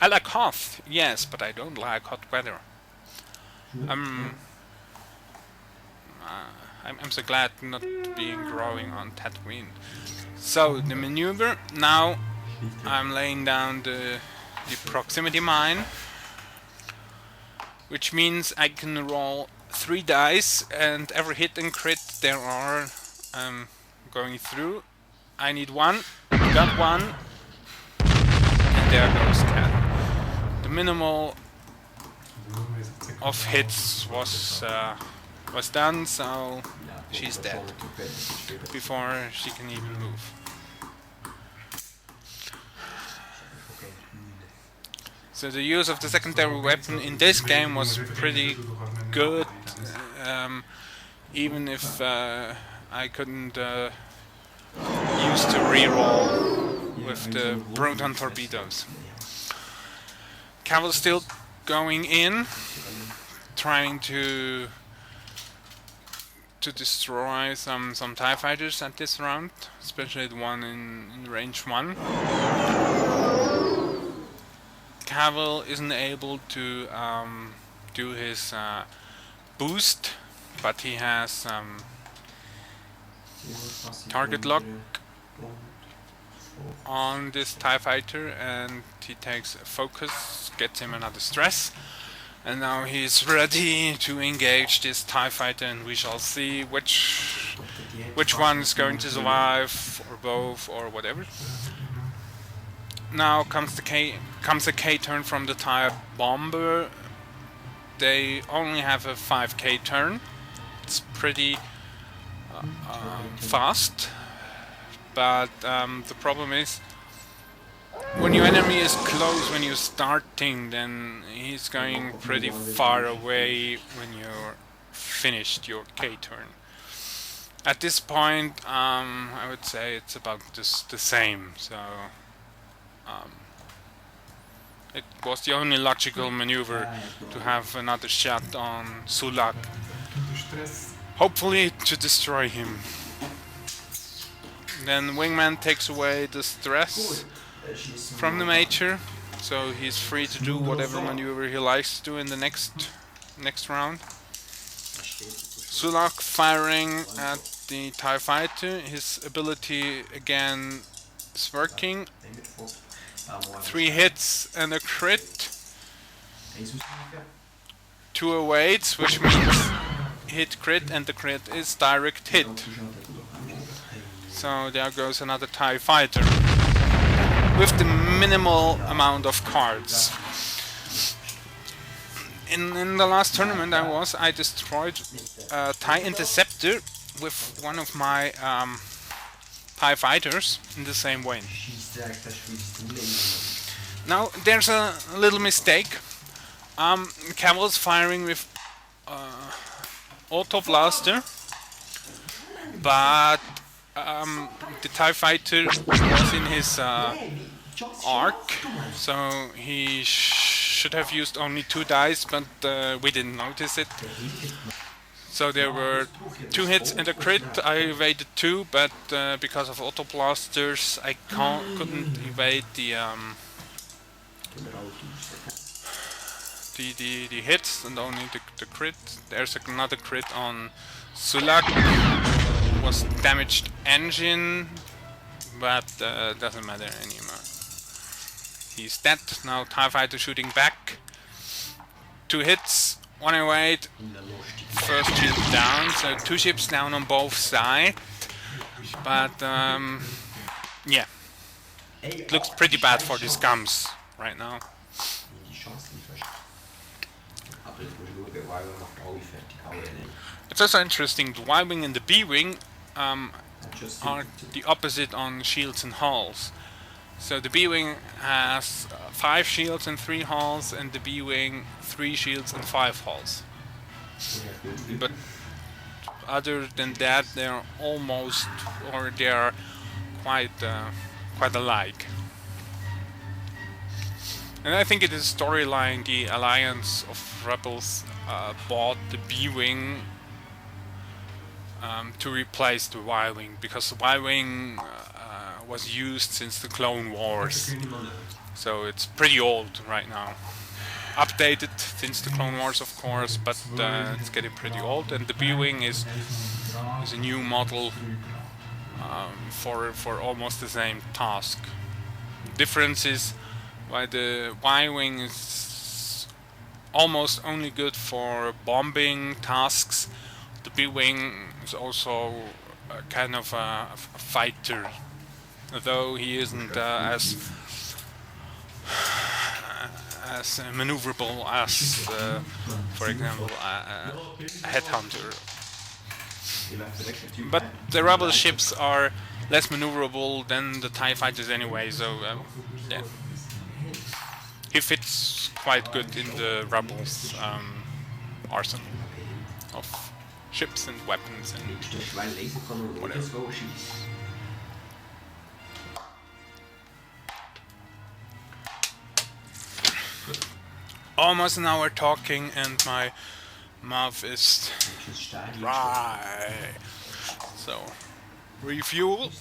I like hot, yes, but I don't like hot weather. I'm so glad not being growing on Tatooine. So the maneuver now. I'm laying down the proximity mine, which means I can roll 3 dice, and every hit and crit there are going through. I need 1, got 1, and there goes Cat. The minimal of hits was done, so she's dead before she can even move. So the use of the secondary weapon in this game was pretty good, even if I couldn't use the reroll with the proton torpedoes. Cavill still going in, trying to destroy some TIE fighters at this round, especially the one in range 1. Cavill isn't able to do his boost, but he has target lock on this TIE fighter, and he takes a focus, gets him another stress, and now he's ready to engage this TIE fighter, and we shall see which one is going to survive, or both, or whatever. Now comes a K turn from the TIE bomber. They only have a 5K turn. It's pretty fast, but the problem is when your enemy is close when you're starting, then he's going pretty far away when you're finished your K turn. At this point, I would say it's about the same. So. It was the only logical maneuver to have another shot on Sulak, hopefully to destroy him. Then Wingman takes away the stress from the Major, so he's free to do whatever maneuver he likes to do in the next round. Sulak firing at the TIE fighter, his ability again is working. 3 hits and a crit. 2 awaits, which means hit crit, and the crit is direct hit. So there goes another TIE fighter with the minimal amount of cards. In the last tournament I destroyed a TIE Interceptor with one of my TIE fighters in the same way. Now there's a little mistake. Cavill's firing with Auto Blaster, but the TIE fighter was in his arc, so he should have used only 2 dice, but we didn't notice it. So there were 2 hits and a crit. I evaded 2, but because of Auto Blasters I couldn't evade the hits and only the crit. There's another crit on Sulak. Was damaged engine, but doesn't matter anymore. He's dead. Now TIE fighter shooting back. 2 hits, 1 evade. First ship down, so 2 ships down on both sides. But yeah, it looks pretty bad for these gums right now. It's also interesting, the Y-Wing and the B-Wing are the opposite on shields and hulls. So the B-Wing has 5 shields and 3 hulls, and the B-Wing 3 shields and 5 hulls. But other than that, they're almost, or they're quite alike. And I think it is storyline the Alliance of Rebels bought the B-Wing to replace the Y-Wing, because the Y-Wing was used since the Clone Wars, so it's pretty old right now. updated since the Clone Wars, of course, but it's getting pretty old. And the B-Wing is a new model for almost the same task. Difference is why the Y-Wing is almost only good for bombing tasks. The B-Wing is also kind of a fighter, though he isn't as maneuverable as, for example, a headhunter. But the rebel ships are less maneuverable than the TIE fighters anyway, so yeah. He fits quite good in the rebels' arsenal of ships and weapons and whatever. Almost an hour talking and my mouth is dry. So, refuel.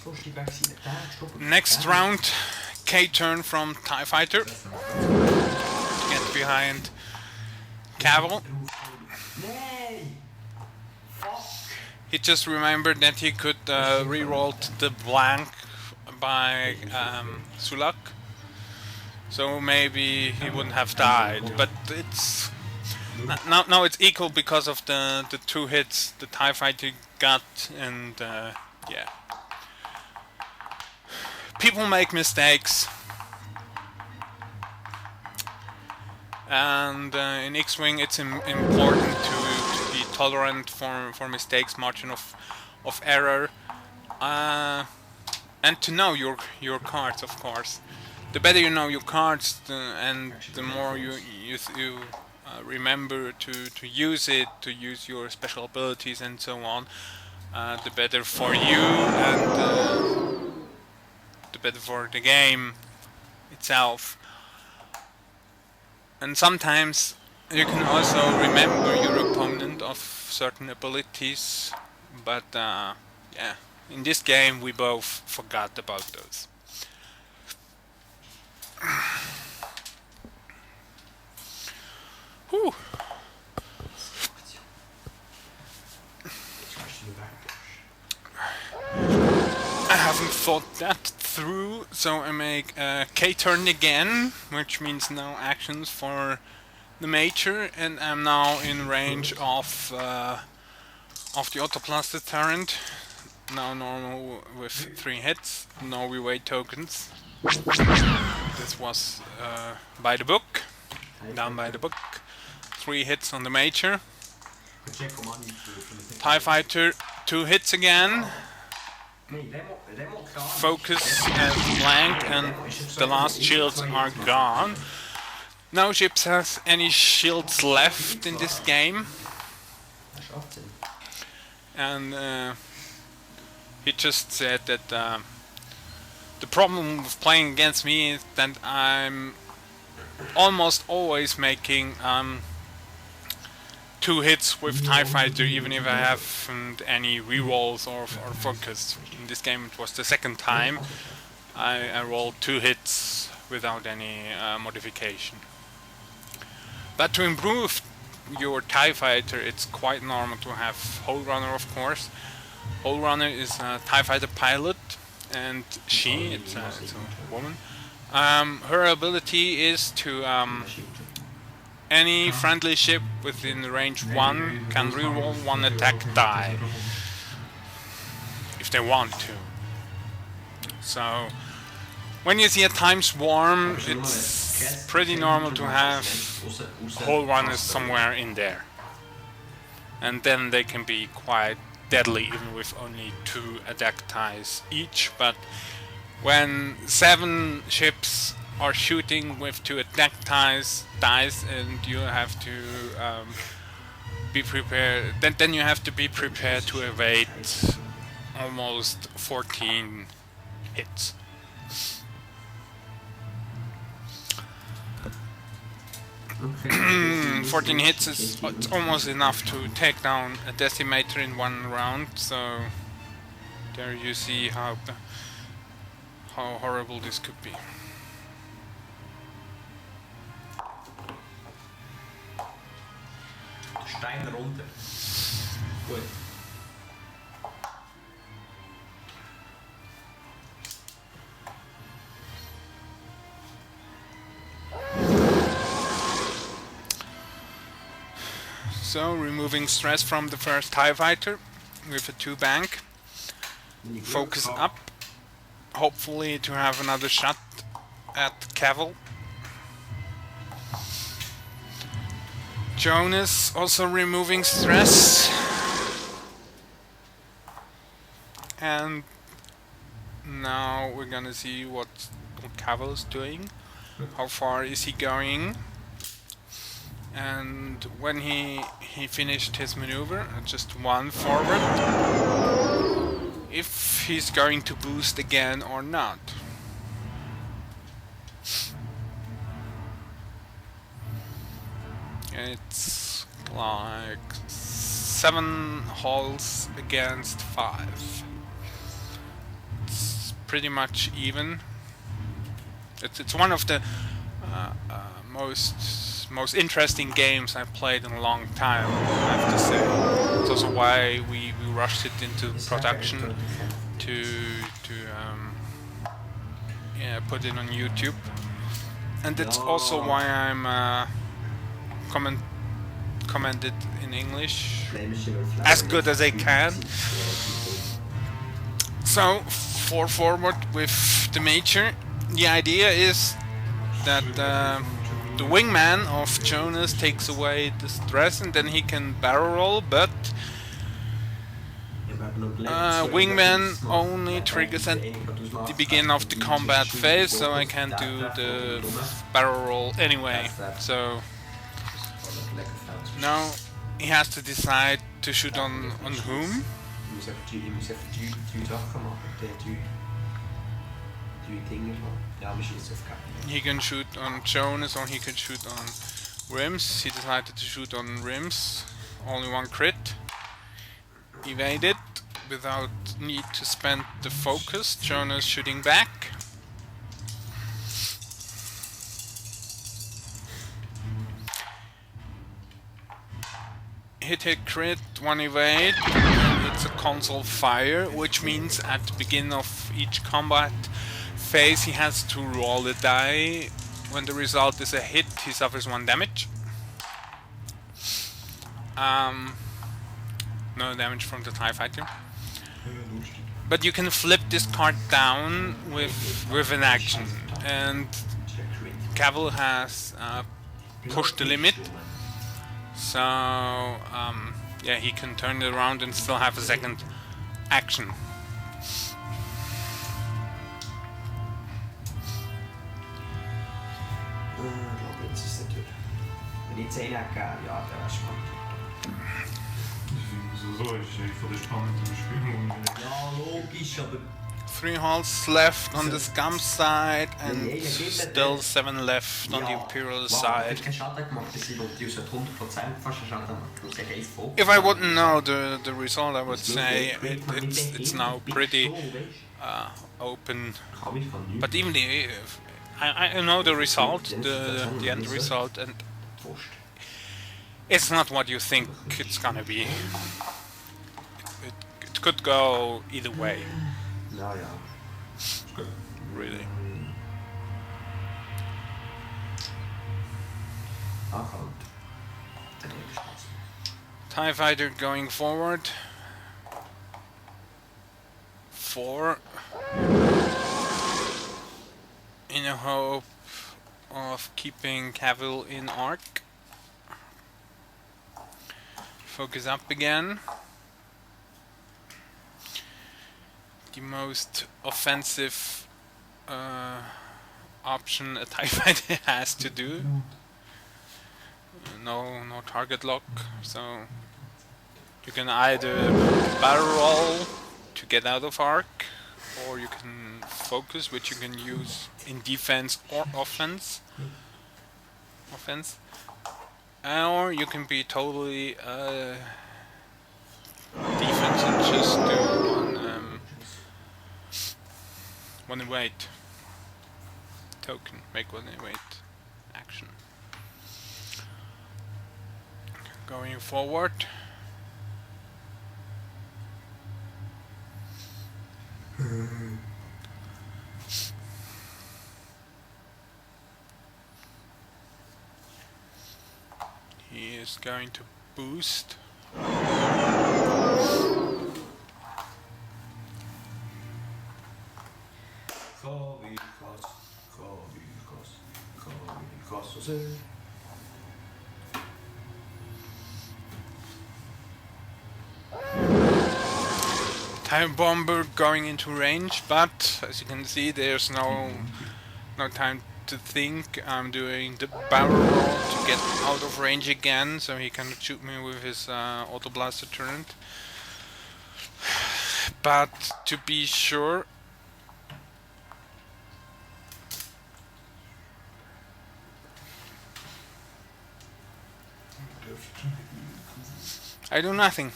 Next round, K-turn from TIE Fighter. Get behind Cavill. He just remembered that he could re-roll the blank by Sulak. So maybe he wouldn't have died, but it's now it's equal because of the 2 hits the TIE Fighter got, and yeah. People make mistakes, and in X-Wing it's important to be tolerant for mistakes, margin of error, and to know your cards, of course. The better you know your cards, and the more you remember to use it, to use your special abilities and so on, the better for you and the better for the game itself. And sometimes you can also remember your opponent of certain abilities, but yeah, in this game we both forgot about those. Whew. I haven't thought that through, so I make a K-turn again, which means no actions for the Major, and I'm now in range of the Autoplasted Turret. Now normal with 3 hits, no reweight tokens. This was by the book, down by the book. 3 hits on the Major. TIE Fighter, 2 hits again. Focus and blank, and the last shields are gone. No ships has any shields left in this game. And he just said that the problem with playing against me is that I'm almost always making 2 hits with TIE Fighter, even if I haven't any rerolls or focus. In this game it was the second time I rolled 2 hits without any modification. But to improve your TIE Fighter, it's quite normal to have Hole Runner, of course. Hole Runner is a TIE Fighter pilot, and it's a woman. Her ability is to any friendly ship within range 1 can reroll 1 attack die if they want to. So when you see a Time Swarm, it's pretty normal to have Hole Runners somewhere in there, and then they can be quite deadly even with only 2 attack ties each. But when 7 ships are shooting with 2 attack dice, and you have to be prepared, then you have to be prepared to evade almost 14 hits. Okay. 14 hits is it's almost enough to take down a Decimator in 1 round, so there you see how horrible this could be. steil runter. Gut. So, removing stress from the first TIE Fighter with a 2-bank. Focus up. Hopefully to have another shot at Cavill. Jonas also removing stress. And now we're gonna see what Cavill is doing. How far is he going? And when he finished his maneuver, just one forward, if he's going to boost again or not. It's like 7 holes against 5. It's pretty much even. It's one of the most interesting games I've played in a long time, I have to say. It's also why we rushed it into production to yeah, put it on YouTube. And it's also why I'm commented in English as good as I can. So, forward with the Major. The idea is that the wingman of Jonas takes away the stress and then he can barrel roll, but wingman only triggers at the beginning of the combat phase, so I can do the barrel roll anyway. So now he has to decide to shoot on whom. He can shoot on Jonas or he can shoot on Rims. He decided to shoot on Rims. Only one crit. Evaded without need to spend the focus. Jonas shooting back. Hit crit, one evade. It's a console fire, which means at the beginning of each combat phase he has to roll the die. When the result is a hit, he suffers 1 damage. No damage from the TIE Fighter. But you can flip this card down with an action, and Cavill has pushed the limit. So yeah, he can turn it around and still have a second action. Three holes left on the Scum side and still 7 left on the Imperial side. If I wouldn't know the result, I would say it's now pretty open. But even I know the result, the end result, and it's not what you think it's gonna be. It could go either way. No, yeah. Really. TIE Fighter going forward. 4. In a hope of keeping Cavill in arc. Focus up again. The most offensive option a TIE Fighter has to do. No target lock, so you can either barrel roll to get out of arc, or you can focus, which you can use in defense or offense. Or you can be totally defense and just do one evade token, make one evade action. going forward. He is going to boost. Time bomber going into range, but as you can see, there's no time to think. I'm doing the barrel roll to get out of range again, so he can shoot me with his auto blaster turret. But to be sure, I do nothing.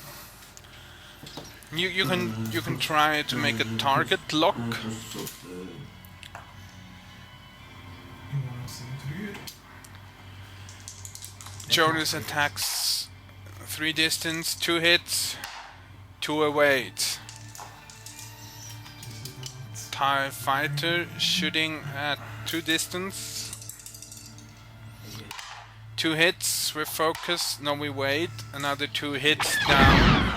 You can try to make a target lock. Jonas attacks 3 distance, 2 hits, 2 awaits. TIE fighter shooting at 2 distance, 2 hits with focus, no we wait, another 2 hits down.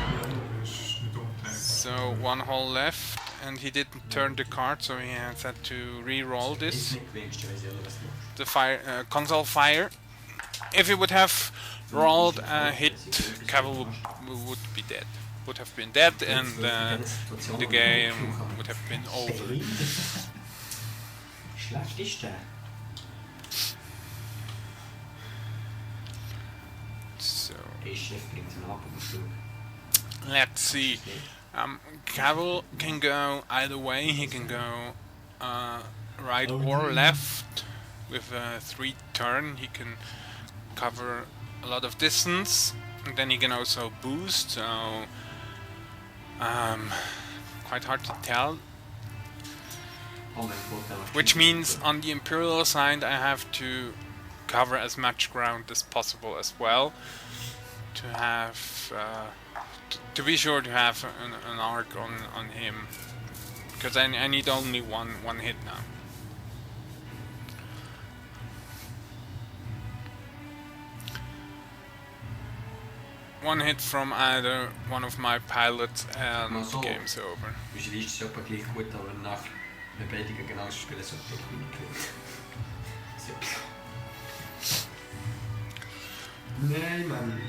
So 1 hole left, and he didn't turn the card, so he has had to re-roll this. The fire console fire. If he would have rolled a hit, Cavill would be dead. Would have been dead, and the game would have been over. So let's see. Cavill can go either way. He can go right or left. With a 3 turn, he can cover a lot of distance, and then he can also boost. So quite hard to tell. Which means on the Imperial side, I have to cover as much ground as possible as well to have. To be sure to have an arc on him, because I need only one hit now. One hit from either one of my pilots and the game's over. Dus die is ook gleich gut, aber nach der Beleidigung genau spielen so Nein, Mann.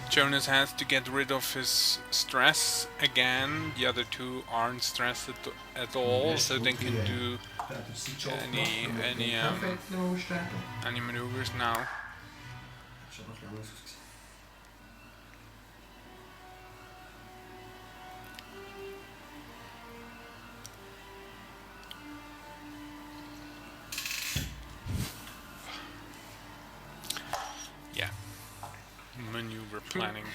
Jonas has to get rid of his stress again. The other 2 aren't stressed at all, so they can do any maneuvers now. Yeah, maneuver planning.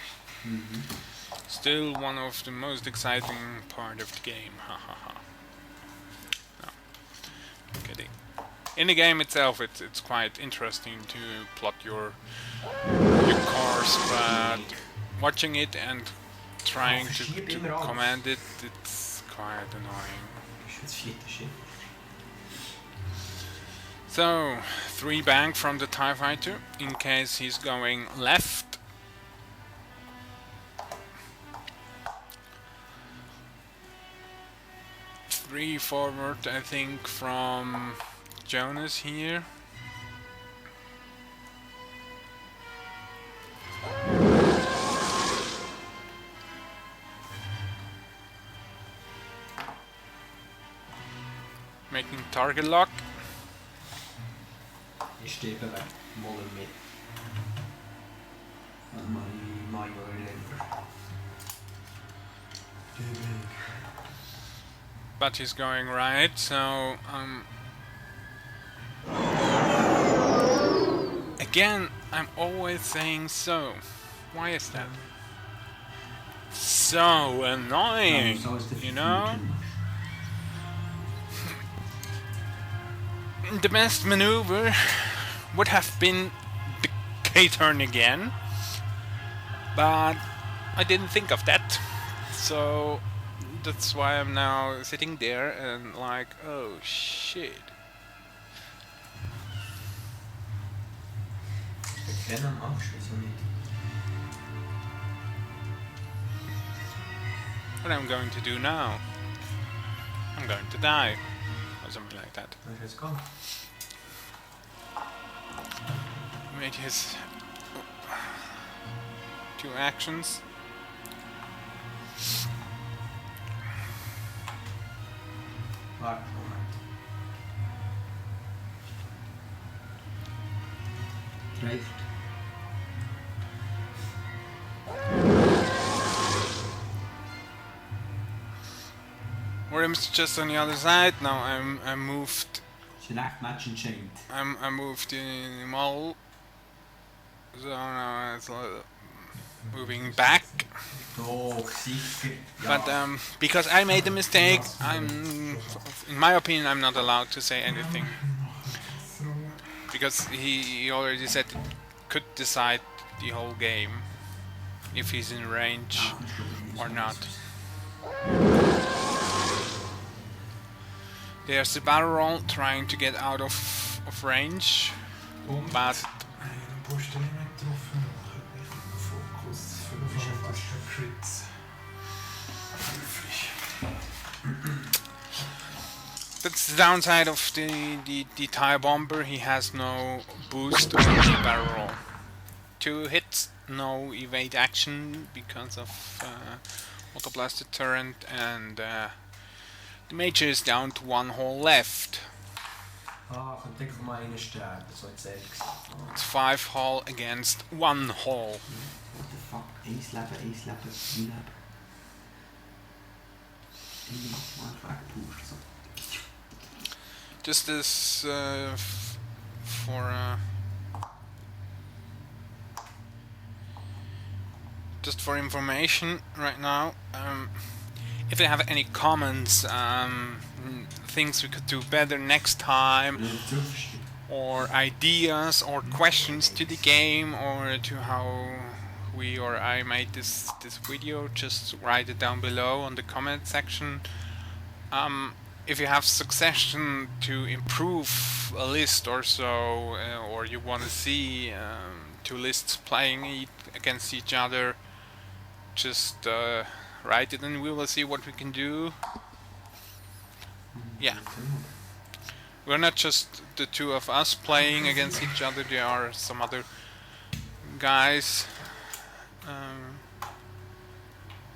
Still one of the most exciting part of the game. Ha ha ha. No, kidding. In the game itself, it's quite interesting to plot your cars, but watching it and trying to command it, it's quite annoying. So, 3 bank from the TIE fighter in case he's going left. Three forward, I think, from Jonas here. Making target lock. Ich stehe weg, wollen mit. But he's going right, so again, I'm always saying so. Why is that? So annoying, you know? The best maneuver would have been the away turn again. But I didn't think of that. So that's why I'm now sitting there and like, oh shit. Ik ken hem af, wieso niet? What I'm going to do now? I'm going to die. Or something like that. Let's go. Made his 2 actions. Wacht, moment. Drijft. Worm's just on the other side. Now I'm moved. Zijn echt match enchained. I'm moved in the model. So now it's moving back. Toch, zeker. But because I made a mistake, in my opinion, I'm not allowed to say anything. Because he already said it could decide the whole game if he's in range or not. There's the battle roll trying to get out of range, but that's the downside of the TIE Bomber. He has no boost on the barrel roll. 2 hits, no evade action because of Auto Blaster Turret, and the Major is down to 1 hole left. Ah, ik denk voor mij een ster, dat zou ik zeggen. It's 5 hole against 1 hole. What the fuck? Ace slappen, you lap. Just as just for information right now, if you have any comments, things we could do better next time, or ideas or questions to the game or to how we or I made this video, just write it down below on the comment section. If you have suggestion to improve a list or so, or you want to see 2 lists playing against each other, just write it and we will see what we can do. Yeah. We're not just the 2 of us playing against each other, there are some other guys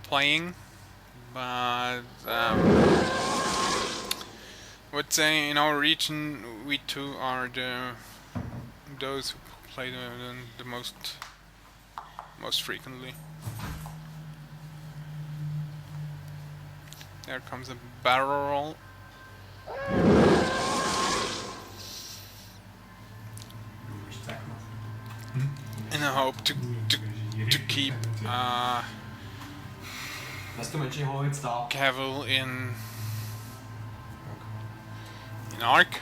playing, but I would say in our region we 2 are those who play the most frequently. There comes a barrel roll. In a hope to keep Cavill in arc.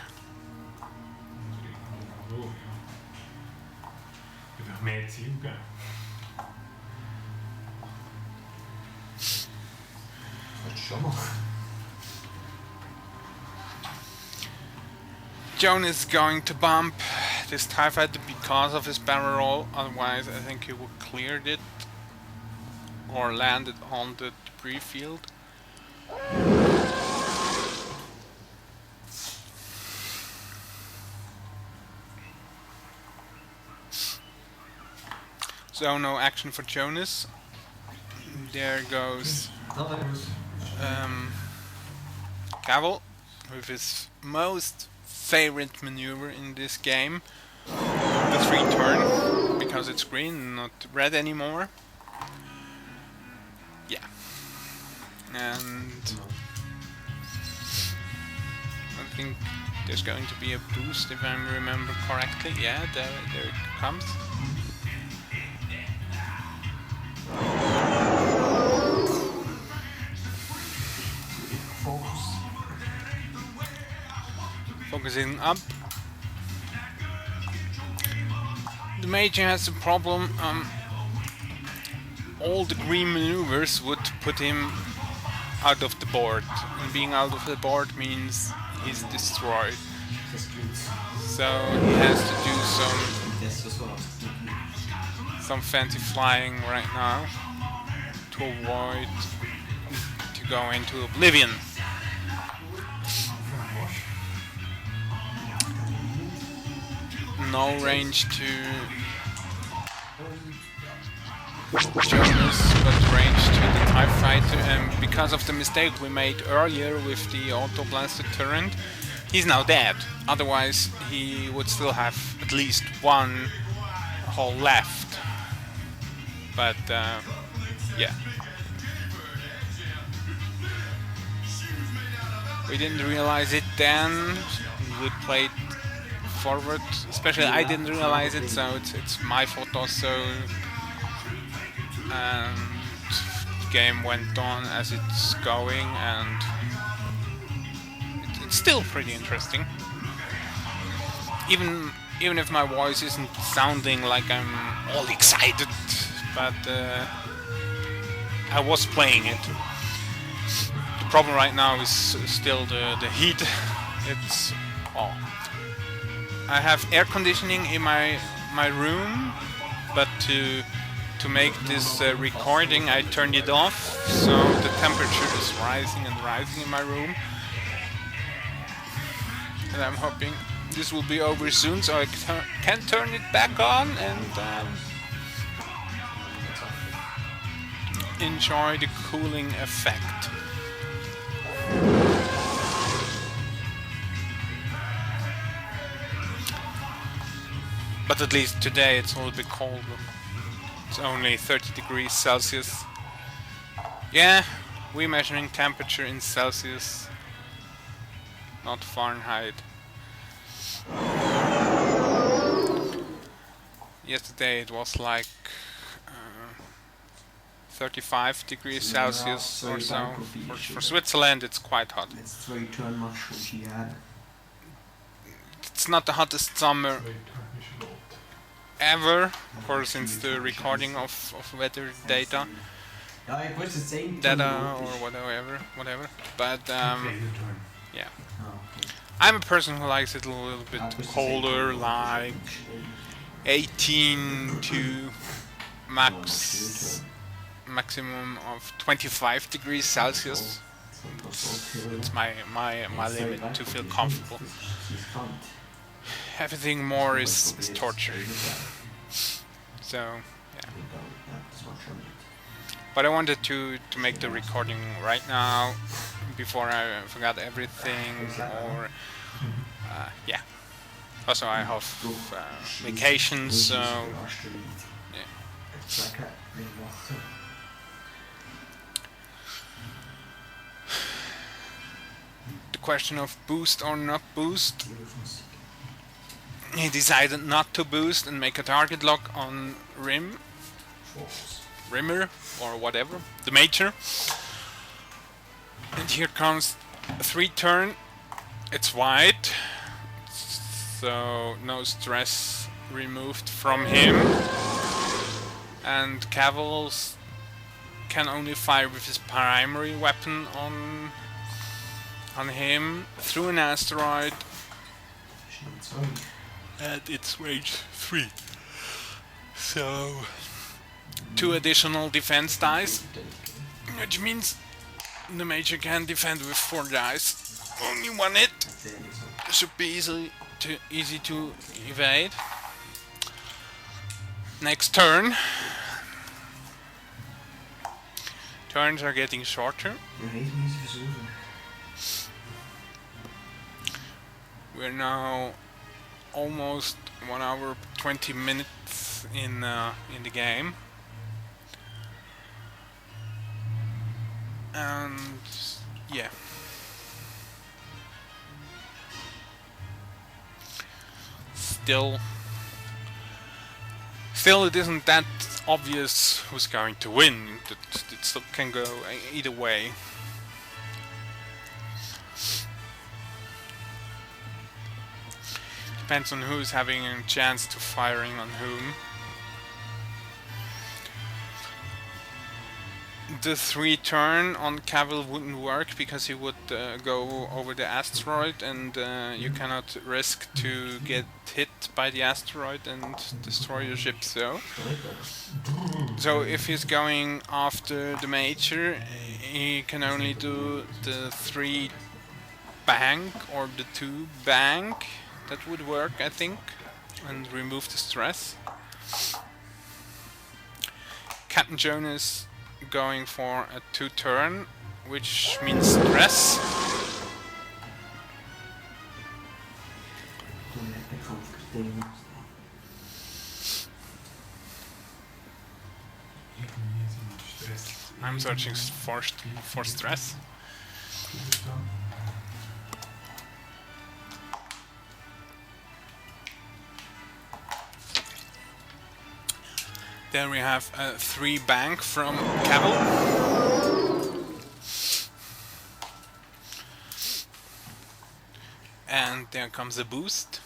Jonas is going to bump this TIE Fighter because of his barrel roll, otherwise I think he would cleared it or landed on the debris field. So no action for Jonas. There goes Cavill with his most favorite maneuver in this game, the 3 turn, because it's green, not red anymore. Yeah. And I think there's going to be a boost if I remember correctly. Yeah, there it comes. Focusing up. the Major has a problem. All the green maneuvers would put him out of the board, and being out of the board means he's destroyed. Das ist gut. So he has to do Das ist so. some fancy flying right now to avoid to go into oblivion. No range to Jonas, but range to the TIE Fighter, and because of the mistake we made earlier with the auto blaster turret, he's now dead. Otherwise he would still have at least one hole left. But yeah. We didn't realize it then. We played forward. Especially I didn't realize it, so it's my fault also. And the game went on as it's going, and it's still pretty interesting. Even if my voice isn't sounding like I'm all excited, but I was playing it. The problem right now is still the heat. It's I have air conditioning in my room, but to make this recording I turned it off, so the temperature is rising and rising in my room. And I'm hoping this will be over soon, so I can turn it back on and enjoy the cooling effect. But at least today it's a little bit colder. It's only 30 degrees Celsius. Yeah, we're measuring temperature in Celsius, not Fahrenheit. Yesterday it was like 35 degrees Celsius or so. For Switzerland it's quite hot. It's not the hottest summer ever, or since the recording of weather data or whatever. But yeah, I'm a person who likes it a little bit colder, like 18 to maximum of 25 degrees Celsius. It's my limit to feel comfortable. Everything more is torture. So yeah. But I wanted to make the recording right now before I forgot everything, or yeah. Also I have vacation, so yeah. The question of boost or not boost. He decided not to boost and make a target lock on Rimmer, or whatever, the Major. And here comes a 3-turn. It's white, so no stress removed from him. And Cavils can only fire with his primary weapon on him through an asteroid. And it's range 3. So 2 additional defense dice, which means the Major can defend with 4 dice. Only 1 hit. Should be easy to evade. Next turn. Turns are getting shorter. We're now almost 1 hour 20 minutes in the game, and yeah, still it isn't that obvious who's going to win. It still can go either way. Depends on who's having a chance to firing on whom. The 3 turn on Cavill wouldn't work because he would go over the asteroid, and you cannot risk to get hit by the asteroid and destroy your ship. So if he's going after the Major, he can only do the 3 bank or the 2 bank. That would work, I think, and remove the stress. Captain Jonas going for a 2 turn, which means stress. I'm searching for stress. Then we have a 3 bank from Cavill. And there comes a boost.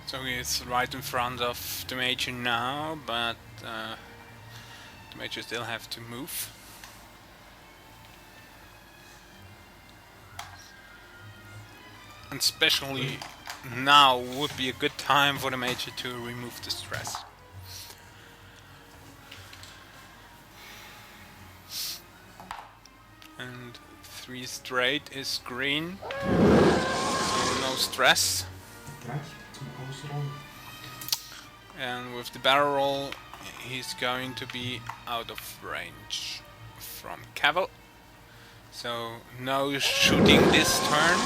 So he's right in front of the Major now, but the Major still have to move. And especially now would be a good time for the Major to remove the stress. And 3 straight is green, so no stress. And with the barrel roll, he's going to be out of range from Cavill, so no shooting this turn.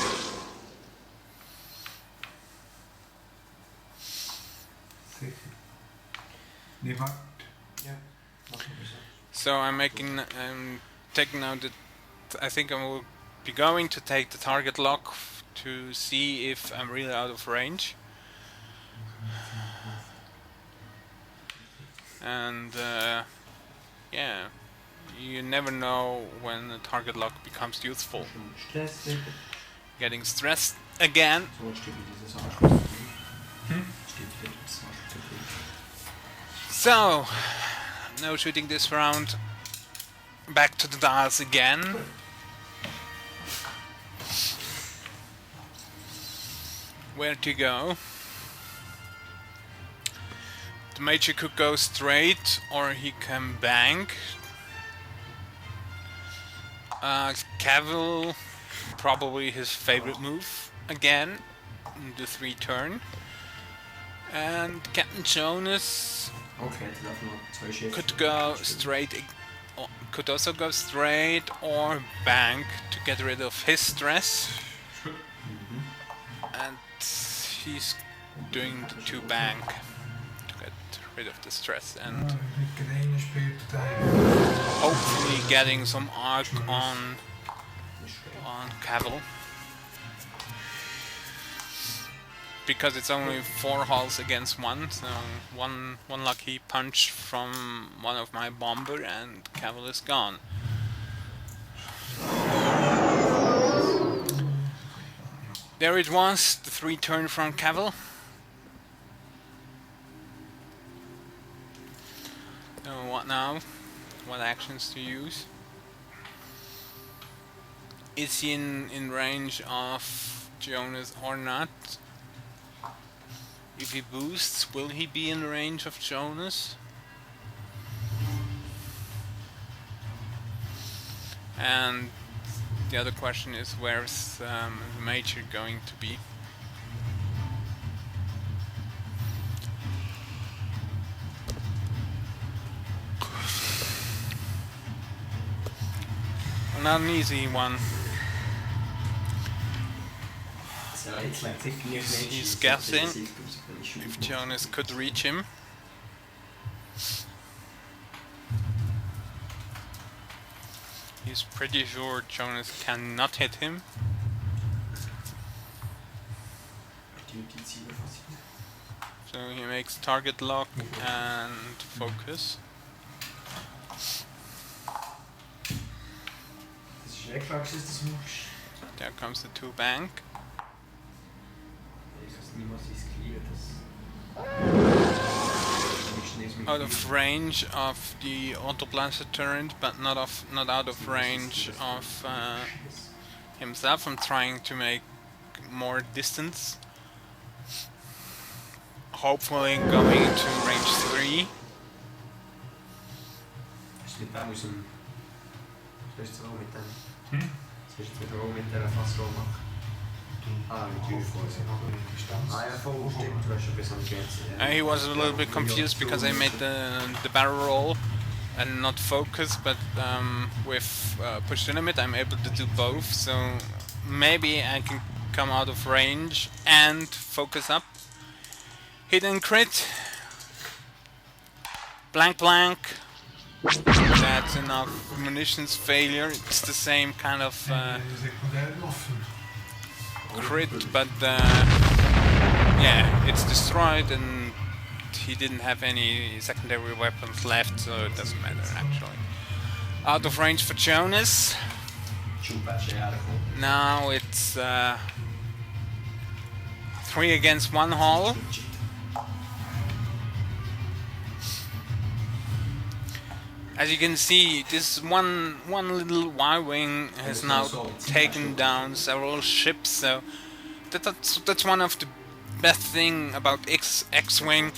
So I'm taking out the. I think I will be going to take the target lock to see if I'm really out of range. And yeah, you never know when the target lock becomes useful. Getting stressed again. So, no shooting this round. Back to the dials again. Where to go? The Major could go straight, or he can bank. Cavill, probably his favorite move again, the 3 turn. And Captain Jonas could go straight, could also go straight or bank to get rid of his stress. And he's doing the 2 bank to get rid of the stress and hopefully getting some arc on Cavill. Because it's only 4 hulls against 1, so one lucky punch from one of my bomber and Cavill is gone. There it was, the 3 turn from Cavill. So what now? What actions to use? Is he in range of Jonas or not? If he boosts, will he be in range of Jonas? And the other question is, where's the Major going to be? Well, not an easy one. He's guessing if Jonas could reach him. He's pretty sure Jonas cannot hit him. So he makes target lock and focus. There comes the 2 bank. Out of range of the auto blaster turret, but not out of range of himself. I'm trying to make more distance. Hopefully going to range 3. Mit dem aus dem... Was willst du auch mit dem? Was willst du auch mit dieser Fassrohr machen? Ah, mit Ah, ja, voll stimmt. Du hast schon bis an die Grenze. He was a little bit confused because I made the barrel roll and not focus, but with push to limit I'm able to do both, so maybe I can come out of range and focus up. Hit and crit. Blank blank. That's enough munitions failure. It's the same kind of crit, but yeah, it's destroyed and he didn't have any secondary weapons left, so it doesn't matter actually. Out of range for Jonas. Now it's 3 against 1 hull. As you can see, this one little Y-wing has now taken down several ships, so that's one of the best thing about X-Wing.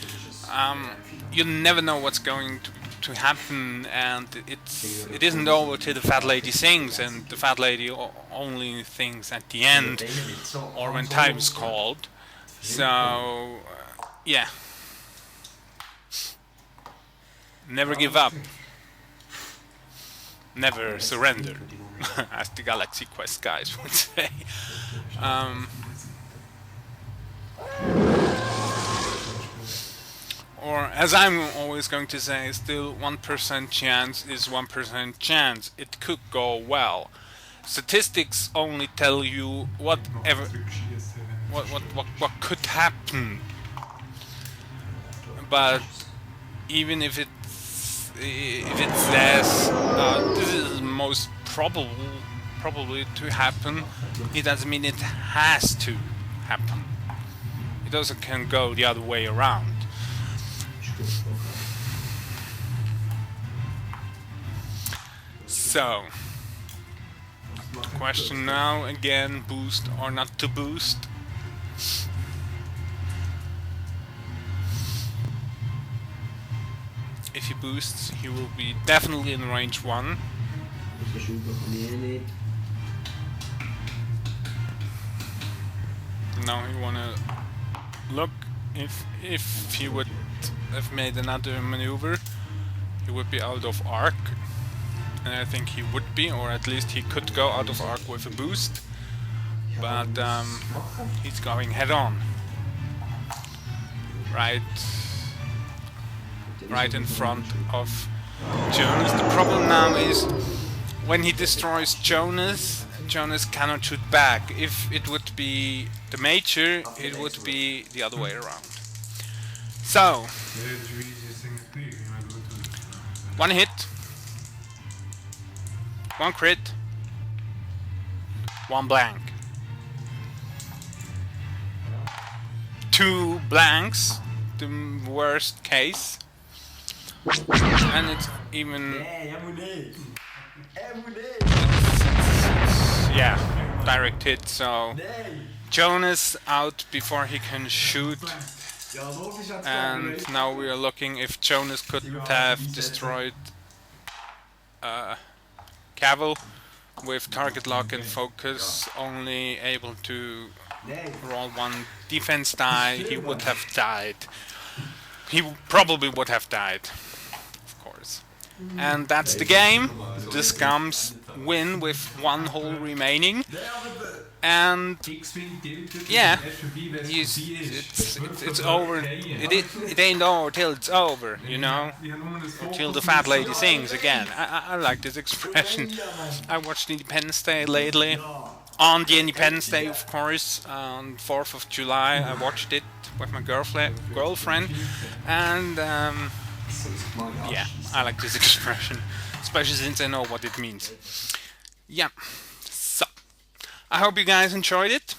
You never know what's going to happen, and it isn't over till the fat lady sings, and the fat lady only sings at the end, or when time's called. So, yeah. Never give up. Never surrender, as the Galaxy Quest guys would say. Or, as I'm always going to say, still 1% chance is 1% chance. It could go well. Statistics only tell you what could happen. But even if it says this is most probably to happen, it doesn't mean it has to happen. It also can go the other way around. So, question now again, boost or not to boost? If he boosts, he will be definitely in range 1. Now you wanna look if he would have made another maneuver, he would be out of arc. And I think he would be, or at least he could go out of arc with a boost. But he's going head on. Right in front of Jonas. The problem now is when he destroys Jonas, Jonas cannot shoot back. If it would be the Major, it would be the other way around. So, 1 hit, 1 crit, 1 blank. 2 blanks, the worst case. And it's even... yeah, direct hit, so Jonas out before he can shoot. And now we are looking if Jonas could have destroyed Cavill with target lock and focus, only able to roll 1 defense die. He would have died. He probably would have died, of course. And that's the game. The Scums win with 1 hull remaining. And yeah, it's over. It ain't over till it's over, you know. Till the fat lady sings again. I like this expression. I watched Independence Day lately. On the Independence Day, of course, on 4th of July, I watched it with my girlfriend, and yeah, I like this expression, especially since I know what it means. Yeah, so I hope you guys enjoyed it.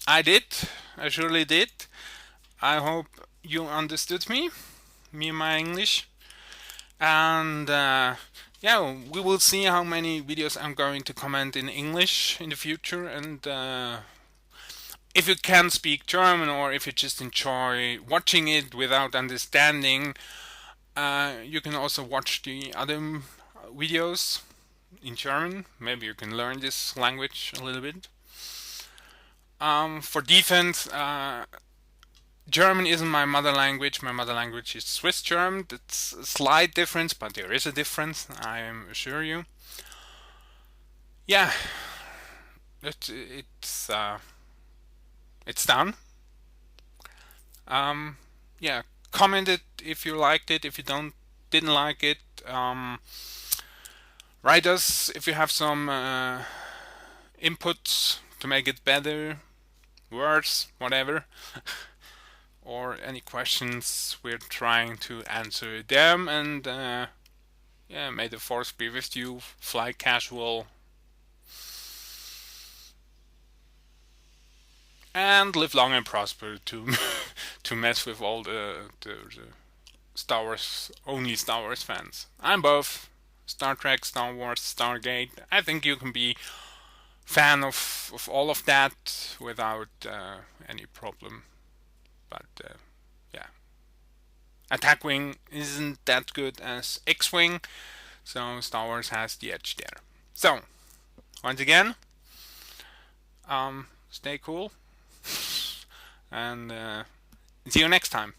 I did. I surely did. I hope you understood me and my English. And yeah, we will see how many videos I'm going to comment in English in the future. And if you can speak German, or if you just enjoy watching it without understanding, you can also watch the other videos in German. Maybe you can learn this language a little bit. For defense, German isn't my mother language. My mother language is Swiss German. It's a slight difference, but there is a difference, I assure you. Yeah, it's done. Yeah, comment it if you liked it. If you didn't like it, write us if you have some inputs to make it better, worse, whatever. Or any questions, we're trying to answer them. And yeah, may the force be with you. Fly casual. And live long and prosper to to mess with all the Star Wars, only Star Wars fans. I'm both Star Trek, Star Wars, Stargate. I think you can be fan of all of that without any problem. But yeah, Attack Wing isn't that good as X-Wing, so Star Wars has the edge there. So once again, stay cool, and see you next time.